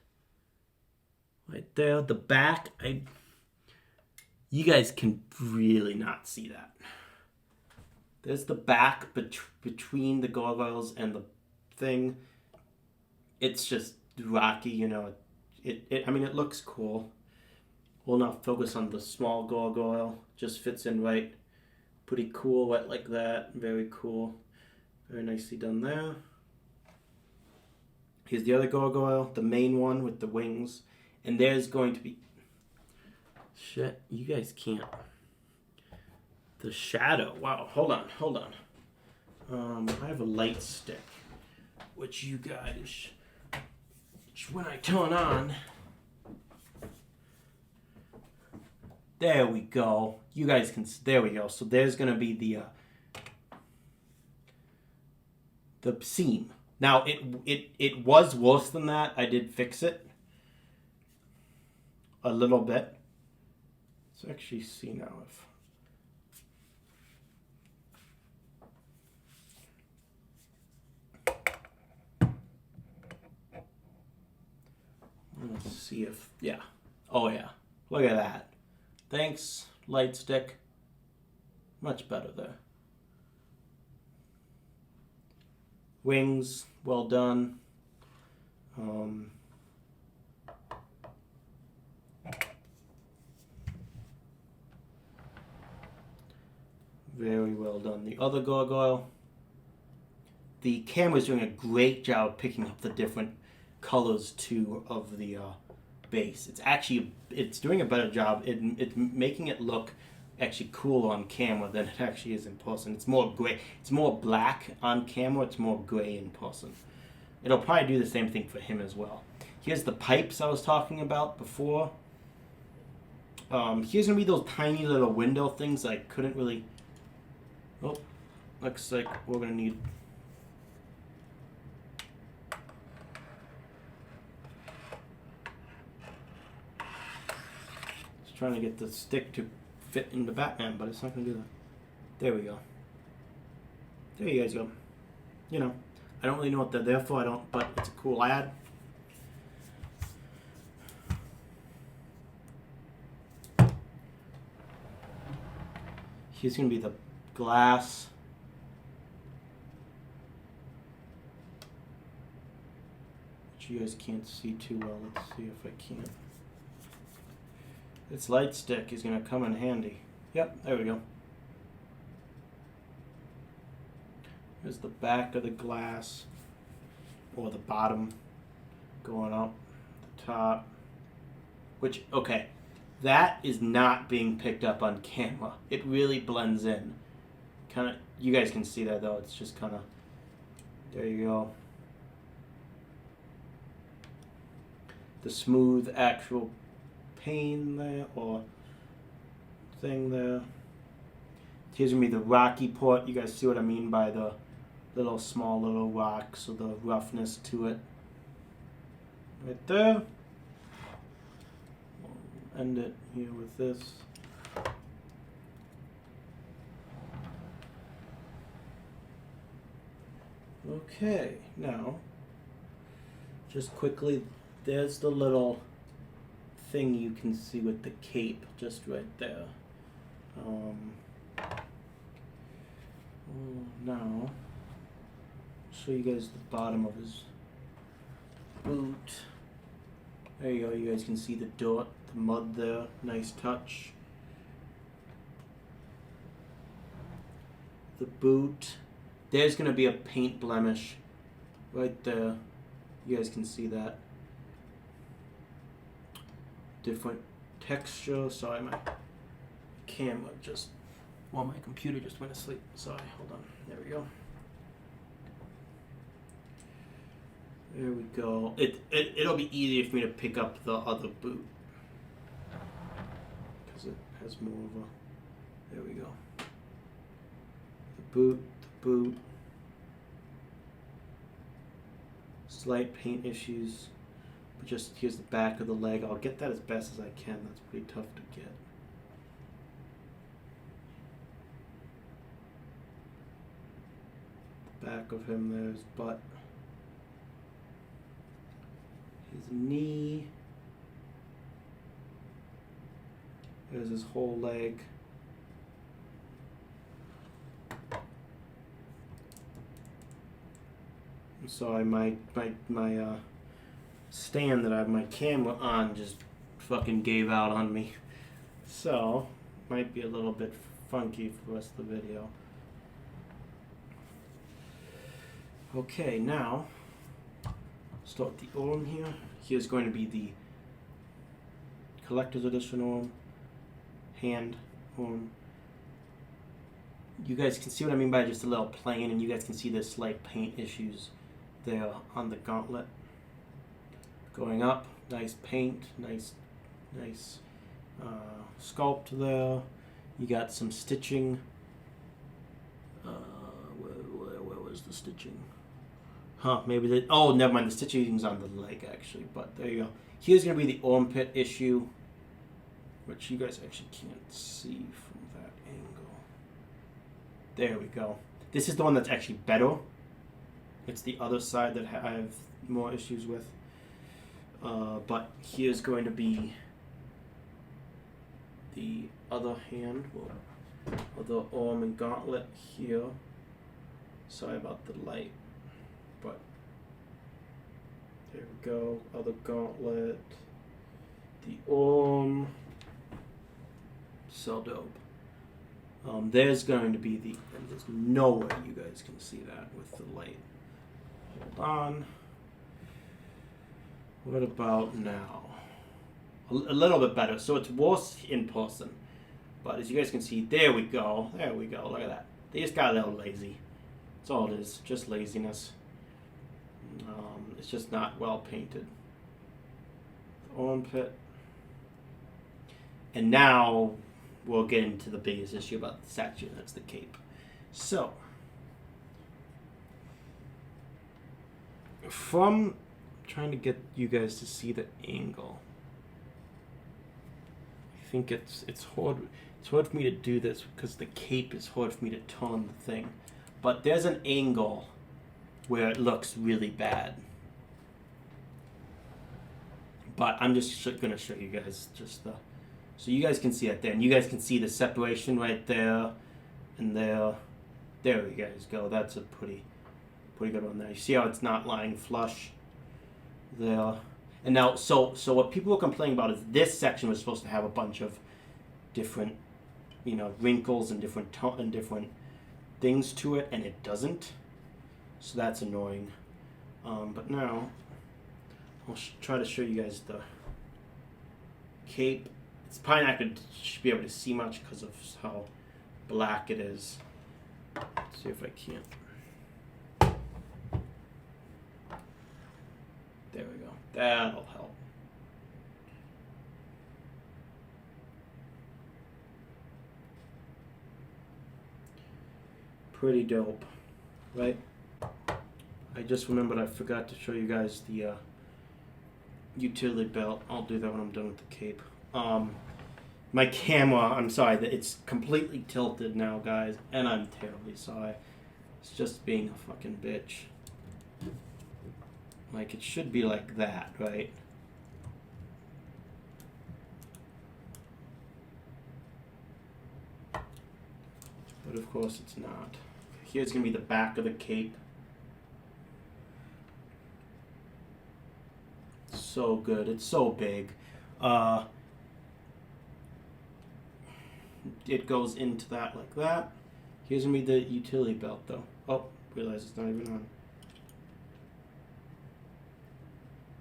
Right there. The back, you guys can really not see that. There's the back between the gargoyles and the thing. It's just rocky, you know. It looks cool. We'll not focus on the small gargoyle. Just fits in right. Pretty cool, right like that. Very cool. Very nicely done there. Here's the other gargoyle, the main one with the wings. And there's going to be... Shit, you guys can't. The shadow. Wow, hold on. I have a light stick. which you guys, which when I turn on, there we go. You guys can, there we go. So there's going to be the seam. Now, it was worse than that. I did fix it a little bit. Let's actually see now if... Let's see if... Yeah. Oh, yeah. Look at that. Thanks, light stick. Much better there. Wings, well done. Very well done. The other gargoyle. The camera's doing a great job picking up the different colors too of the base. It's doing a better job. It's making it look actually cool on camera than it actually is in person. It's more gray. It's more black on camera. It's more gray in person. It'll probably do the same thing for him as well. Here's the pipes I was talking about before. Here's gonna be those tiny little window things I couldn't really... Oh, looks like we're gonna need... Just trying to get the stick to fit into Batman, but it's not gonna do that. There we go. There you guys go. You know, I don't really know what they're there for. But it's a cool ad. Here's gonna be the glass. Which you guys can't see too well. Let's see if I can. This light stick is gonna come in handy. Yep, there we go. Here's the back of the glass, or the bottom, going up the top. Which, okay, that is not being picked up on camera. It really blends in. Kind of, you guys can see that though. It's just kind of, there you go. The smooth actual pane there, or thing there. Here's gonna be the rocky part. You guys see what I mean by the small little rocks, or the roughness to it. Right there. We'll end it here with this. Okay, now, just quickly, there's the little thing you can see with the cape just right there. Now, show you guys the bottom of his boot. There you go, you guys can see the dirt, the mud there, nice touch. The boot, there's going to be a paint blemish right there. You guys can see that. Different texture. Sorry, my camera just... Well, my computer just went to sleep. Sorry, hold on. There we go. There we go. It'll be easier for me to pick up the other boot, because it has more of a... There we go. The boot. Slight paint issues. But just here's the back of the leg. I'll get that as best as I can. That's pretty tough to get. The back of him there, his butt. His knee. There's his whole leg. I'm sorry, my stand that I have my camera on just fucking gave out on me. So, might be a little bit funky for the rest of the video. Okay, now, start the arm here. Here's going to be the collector's edition arm, hand arm. You guys can see what I mean by just a little plain, and you guys can see the slight paint issues there on the gauntlet. Going up, nice paint, nice sculpt there. You got some stitching. Where was the stitching? Huh, maybe the... Oh, never mind. The stitching's on the leg, actually. But there you go. Here's going to be the armpit issue, which you guys actually can't see from that angle. There we go. This is the one that's actually better. It's the other side that I have more issues with. But here's going to be the other hand, other arm and gauntlet here. Sorry about the light, but there we go. Other gauntlet, the arm. So dope. There's going to be and there's no way you guys can see that with the light. Hold on. What about now? A little bit better. So it's worse in person. But as you guys can see, there we go. There we go. Look at that. They just got a little lazy. That's all it is. Just laziness. It's just not well painted. The armpit. And now we'll get into the biggest issue about the statue. That's the cape. So, from trying to get you guys to see the angle, I think it's hard. It's hard for me to do this because the cape is hard for me to turn the thing. But there's an angle where it looks really bad. But I'm just going to show you guys just the... So you guys can see it there. And you guys can see the separation right there and there. There you guys go. That's a pretty good one there. You see how it's not lying flush there. And now, so what people were complaining about is this section was supposed to have a bunch of different, wrinkles and different things to it, and it doesn't. So that's annoying. But now, I'll try to show you guys the cape. It's probably not going to be able to see much because of how black it is. Let's see if I can't. There we go. That'll help. Pretty dope, right? I just remembered I forgot to show you guys the utility belt. I'll do that when I'm done with the cape. My camera, I'm sorry, it's completely tilted now, guys, and I'm terribly sorry. It's just being a fucking bitch. Like, it should be like that, right? But of course it's not. Here's going to be the back of the cape. So good. It's so big. It goes into that like that. Here's going to be the utility belt, though. Oh, realize it's not even on.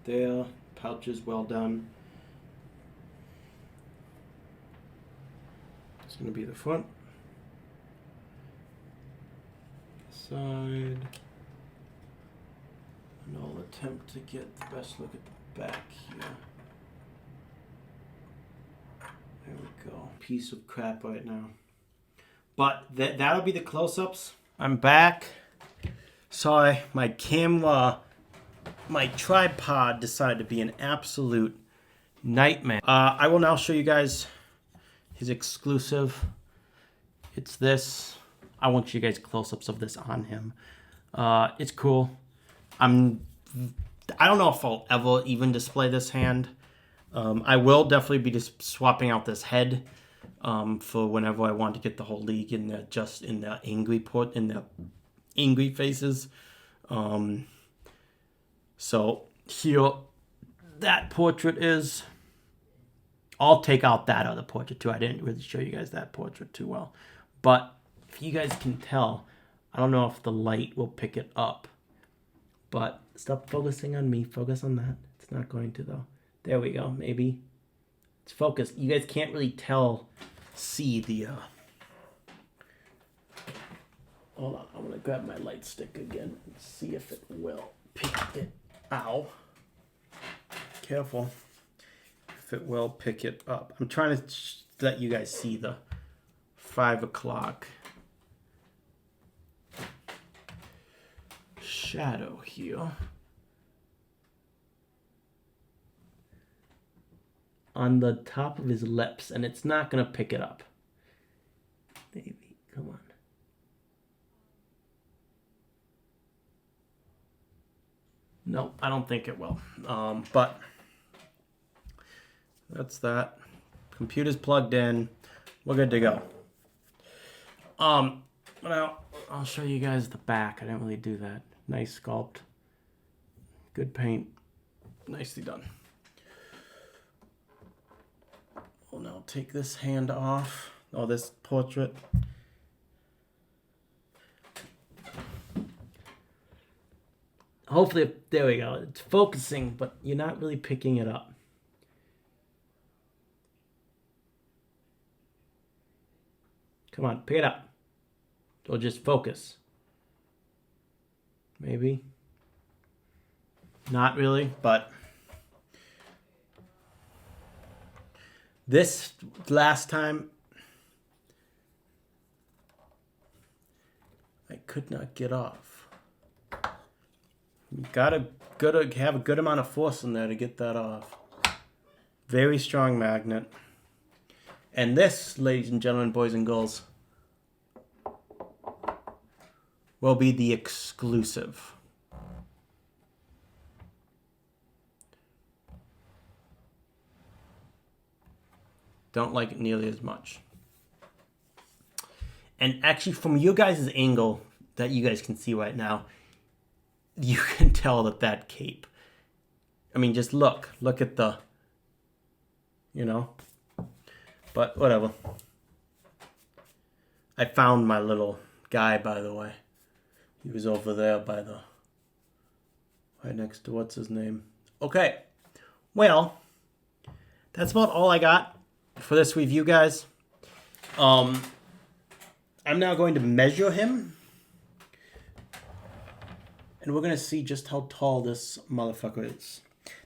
There. Pouches, well done. It's going to be the front. Side. And I'll attempt to get the best look at the back here. There we go. Piece of crap right now. But that'll be the close-ups. I'm back. Sorry, my camera, my tripod decided to be an absolute nightmare. I will now show you guys his exclusive. It's this. I want you guys close-ups of this on him. It's cool. I don't know if I'll ever even display this hand. I will definitely be just swapping out this head for whenever I want to get the whole league in the angry faces. So here, that portrait is. I'll take out that other portrait too. I didn't really show you guys that portrait too well, but if you guys can tell, I don't know if the light will pick it up, but stop focusing on me. Focus on that. It's not going to though. There we go. Maybe it's focused. You guys can't really see the. Hold on. I'm gonna grab my light stick again and see if it will pick it. Ow. Careful. If it will pick it up. I'm trying to let you guys see the 5 o'clock shadow here. On the top of his lips, and it's not going to pick it up. Baby, come on. No, I don't think it will. But that's that. Computer's plugged in. We're good to go. Now, I'll show you guys the back. I didn't really do that. Nice sculpt. Good paint. Nicely done. We'll now take this hand off. Oh, this portrait. Hopefully, there we go. It's focusing, but you're not really picking it up. Come on, pick it up. Or just focus. Maybe. Not really, but this last time I could not get off. You gotta have a good amount of force in there to get that off. Very strong magnet. And this, ladies and gentlemen, boys and girls, will be the exclusive. Don't like it nearly as much. And actually, from you guys' angle that you guys can see right now, you can tell that cape. I mean, just look at the, you know. But whatever. I found my little guy, by the way. He was over there by the, right next to what's his name. Okay. Well, that's about all I got for this review, guys. I'm now going to measure him. And we're going to see just how tall this motherfucker is.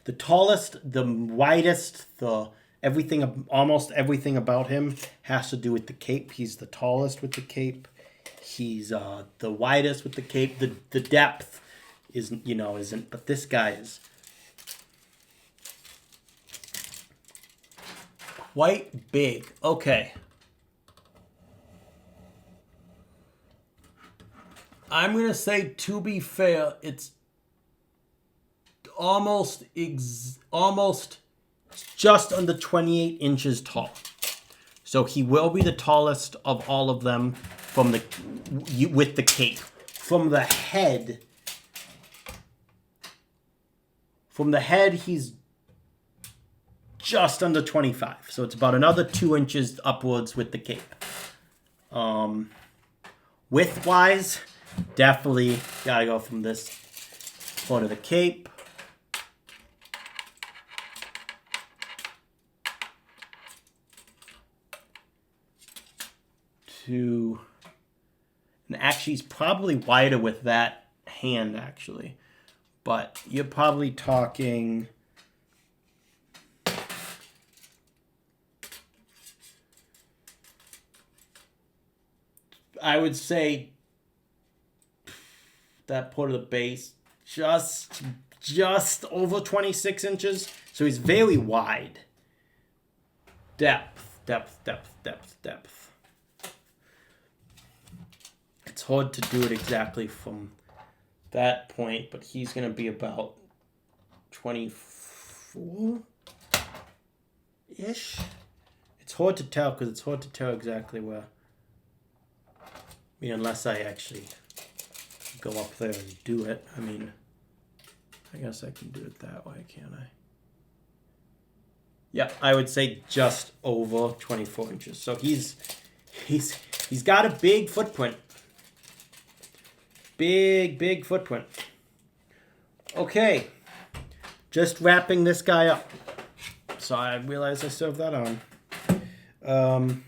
The tallest, the widest, almost everything about him has to do with the cape. He's the tallest with the cape. He's the widest with the cape. The depth isn't. But this guy is quite big. Okay. I'm going to say, to be fair, it's almost just under 28 inches tall. So he will be the tallest of all of them with the cape. From the head, he's just under 25. So it's about another 2 inches upwards with the cape. Width-wise, definitely gotta go from this part of the cape to, and actually he's probably wider with that hand actually, but you're probably talking I would say that part of the base just over 26 inches. So he's very wide. Depth. It's hard to do it exactly from that point, but he's going to be about 24-ish. It's hard to tell because it's hard to tell exactly where. I mean, unless I actually go up there and do it. I mean, I guess I can do it that way, can't I? Yeah, I would say just over 24 inches. So he's got a big footprint. Big footprint. Okay. Just wrapping this guy up. So I realized I still have that on.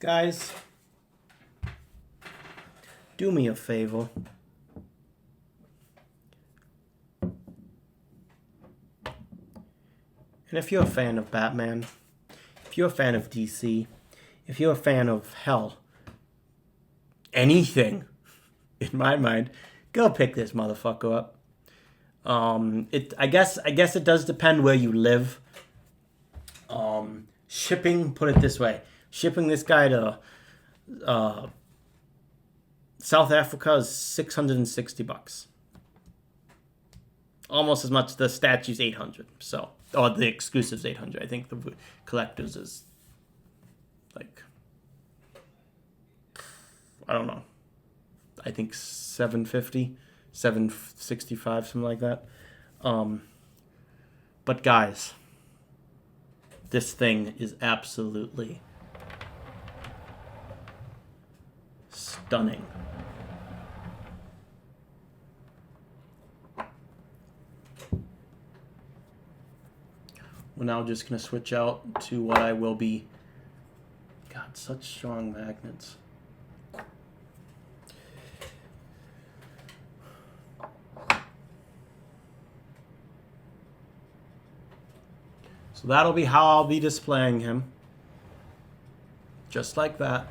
Guys, do me a favor. And if you're a fan of Batman, if you're a fan of DC, if you're a fan of, hell, anything, in my mind, go pick this motherfucker up. I guess it does depend where you live. Shipping, put it this way, shipping this guy to South Africa is $660. Almost as much. The statue's $800. So, or the exclusive's $800. I think the collector's is like, I don't know. I think $750, $765, something like that. But guys, this thing is absolutely stunning. We're now just going to switch out to what I will be. God, such strong magnets. So that'll be how I'll be displaying him. Just like that.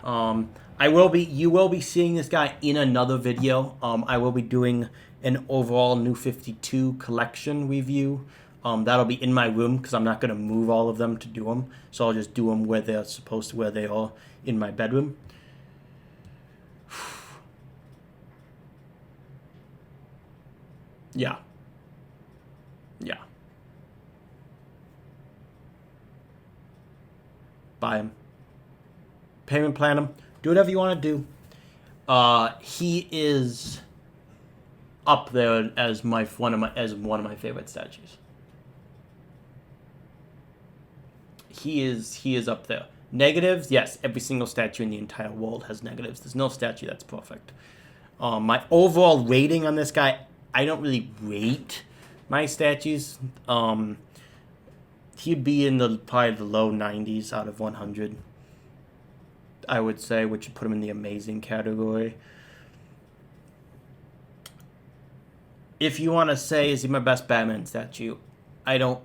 You will be seeing this guy in another video. I will be doing an overall New 52 collection review. That'll be in my room because I'm not going to move all of them to do them. So I'll just do them where they're supposed to, where they are in my bedroom. Yeah. Yeah. Buy him. Payment plan him. Do whatever you want to do. He is up there as one of my favorite statues. He is up there. Negatives, yes. Every single statue in the entire world has negatives. There's no statue that's perfect. My overall rating on this guy, I don't really rate my statues. He'd be in probably the low 90s out of 100. I would say, which would put him in the amazing category. If you want to say, is he my best Batman statue? I don't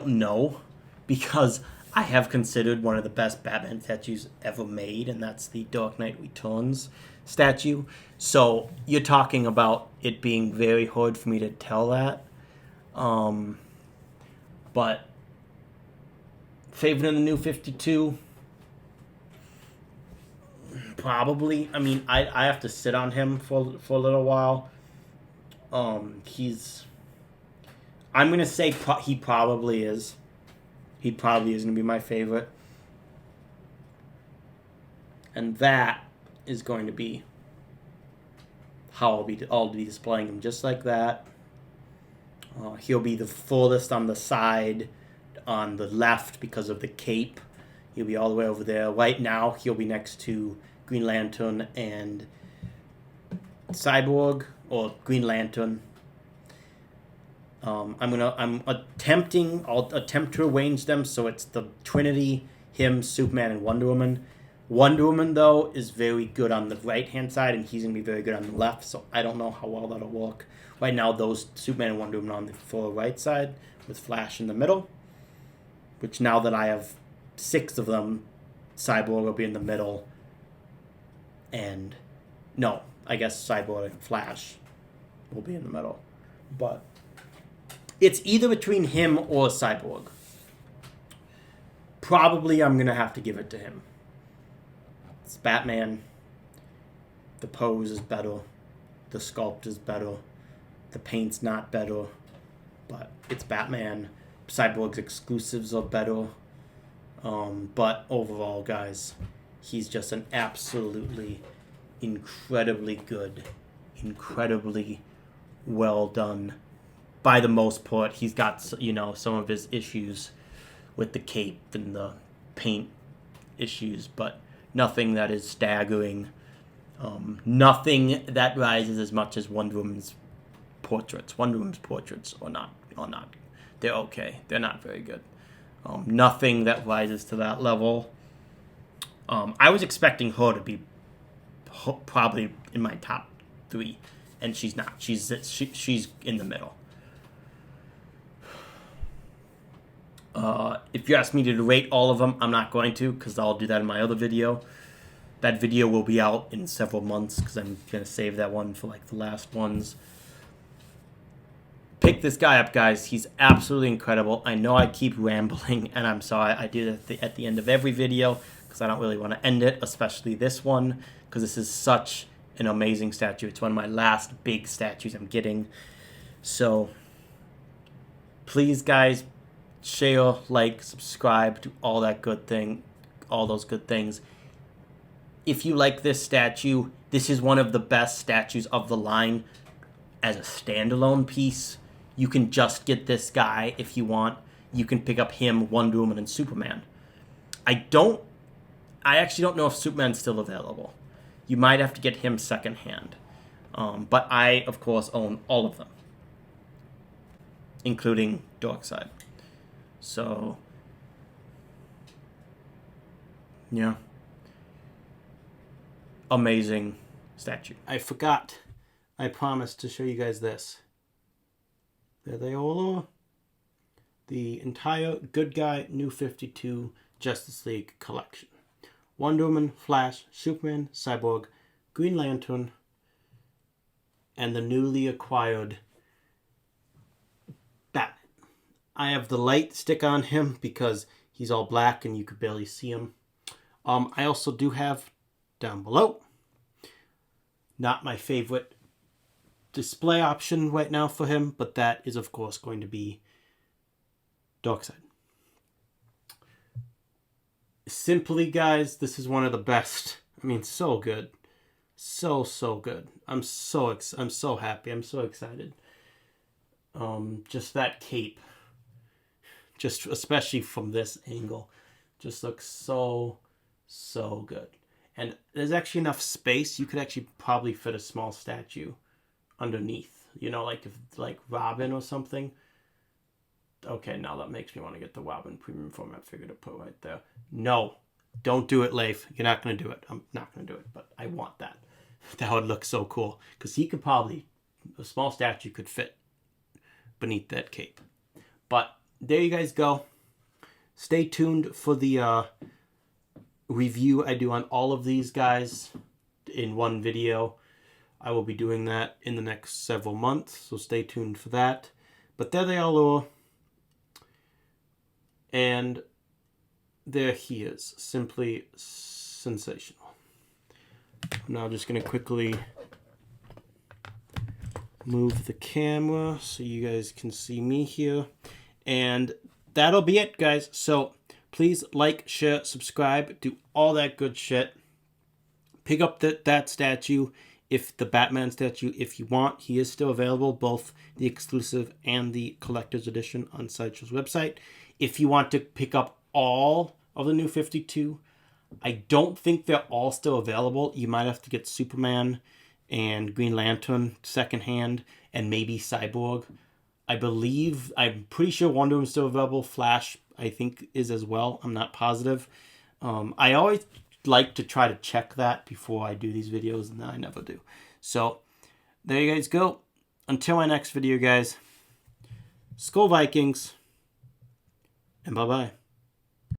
know, because I have considered one of the best Batman statues ever made, and that's the Dark Knight Returns statue. So you're talking about it being very hard for me to tell that. But favorite in the New 52? Probably. I mean, I have to sit on him for a little while. I'm going to say he probably is. He probably is going to be my favorite. And that is going to be how I'll be displaying him, just like that. He'll be the furthest on the side, on the left, because of the cape. He'll be all the way over there. Right now, he'll be next to Green Lantern and Cyborg, or Green Lantern. I'll attempt to arrange them so it's the Trinity, him, Superman, and Wonder Woman. Wonder Woman, though, is very good on the right-hand side, and he's going to be very good on the left, so I don't know how well that'll work. Right now, those Superman and Wonder Woman are on the far right side, with Flash in the middle, which now that I have 6 of them, Cyborg will be in the middle, and no, I guess Cyborg and Flash will be in the middle. But it's either between him or Cyborg. Probably I'm going to have to give it to him. It's Batman. The pose is better. The sculpt is better. The paint's not better. But it's Batman. Cyborg's exclusives are better. But overall, guys, he's just an absolutely incredibly good, incredibly well done. By the most part, he's got, some of his issues with the cape and the paint issues, but nothing that is staggering. Nothing that rises as much as Wonder Woman's portraits. Wonder Woman's portraits are not. They're okay. They're not very good. Nothing that rises to that level. I was expecting her to be probably in my top 3 and she's not. She's in the middle. If you ask me to rate all of them, I'm not going to, because I'll do that in my other video. That video will be out in several months, because I'm going to save that one for like the last ones. Pick this guy up, guys. He's absolutely incredible. I know I keep rambling, and I'm sorry. I do that at the end of every video, because I don't really want to end it, especially this one, because this is such an amazing statue. It's one of my last big statues I'm getting. So, please, guys, share, like, subscribe, do all that good thing, all those good things. If you like this statue, this is one of the best statues of the line as a standalone piece. You can just get this guy if you want. You can pick up him, Wonder Woman, and Superman. I actually don't know if Superman's still available. You might have to get him secondhand. But I, of course, own all of them, including Darkseid. So, yeah. Amazing statue. I forgot. I promised to show you guys this. There they all are. The entire Good Guy New 52 Justice League collection. Wonder Woman, Flash, Superman, Cyborg, Green Lantern, and the newly acquired Batman. I have the light stick on him because he's all black and you could barely see him. I also do have down below, not my favorite display option right now for him, but that is of course going to be Darkseid. Simply, guys, this is one of the best. I mean, so good. So good. I'm so happy. I'm so excited. Just that cape, just especially from this angle, just looks so good. And there's actually enough space. You could actually probably fit a small statue underneath. You know, like if Robin or something. Okay, now that makes me want to get the Robin premium format figure to put right there. No, don't do it, Leif. You're not going to do it. I'm not going to do it, but I want that. That would look so cool. Because he could probably, a small statue could fit beneath that cape. But there you guys go. Stay tuned for the review I do on all of these guys in one video. I will be doing that in the next several months, so stay tuned for that. But there they all are. And there he is. Simply sensational. I'm now just going to quickly move the camera so you guys can see me here. And that'll be it, guys. So please like, share, subscribe, do all that good shit. Pick up that statue, if the Batman statue, if you want. He is still available, both the exclusive and the collector's edition on Sideshow's website. If you want to pick up all of the New 52, I don't think they're all still available. You might have to get Superman and Green Lantern secondhand, and maybe Cyborg. I'm pretty sure Wonder Woman's still available. Flash, I think, is as well. I'm not positive. I always like to try to check that before I do these videos, and then I never do. So, there you guys go. Until my next video, guys. Skol Vikings, and bye-bye.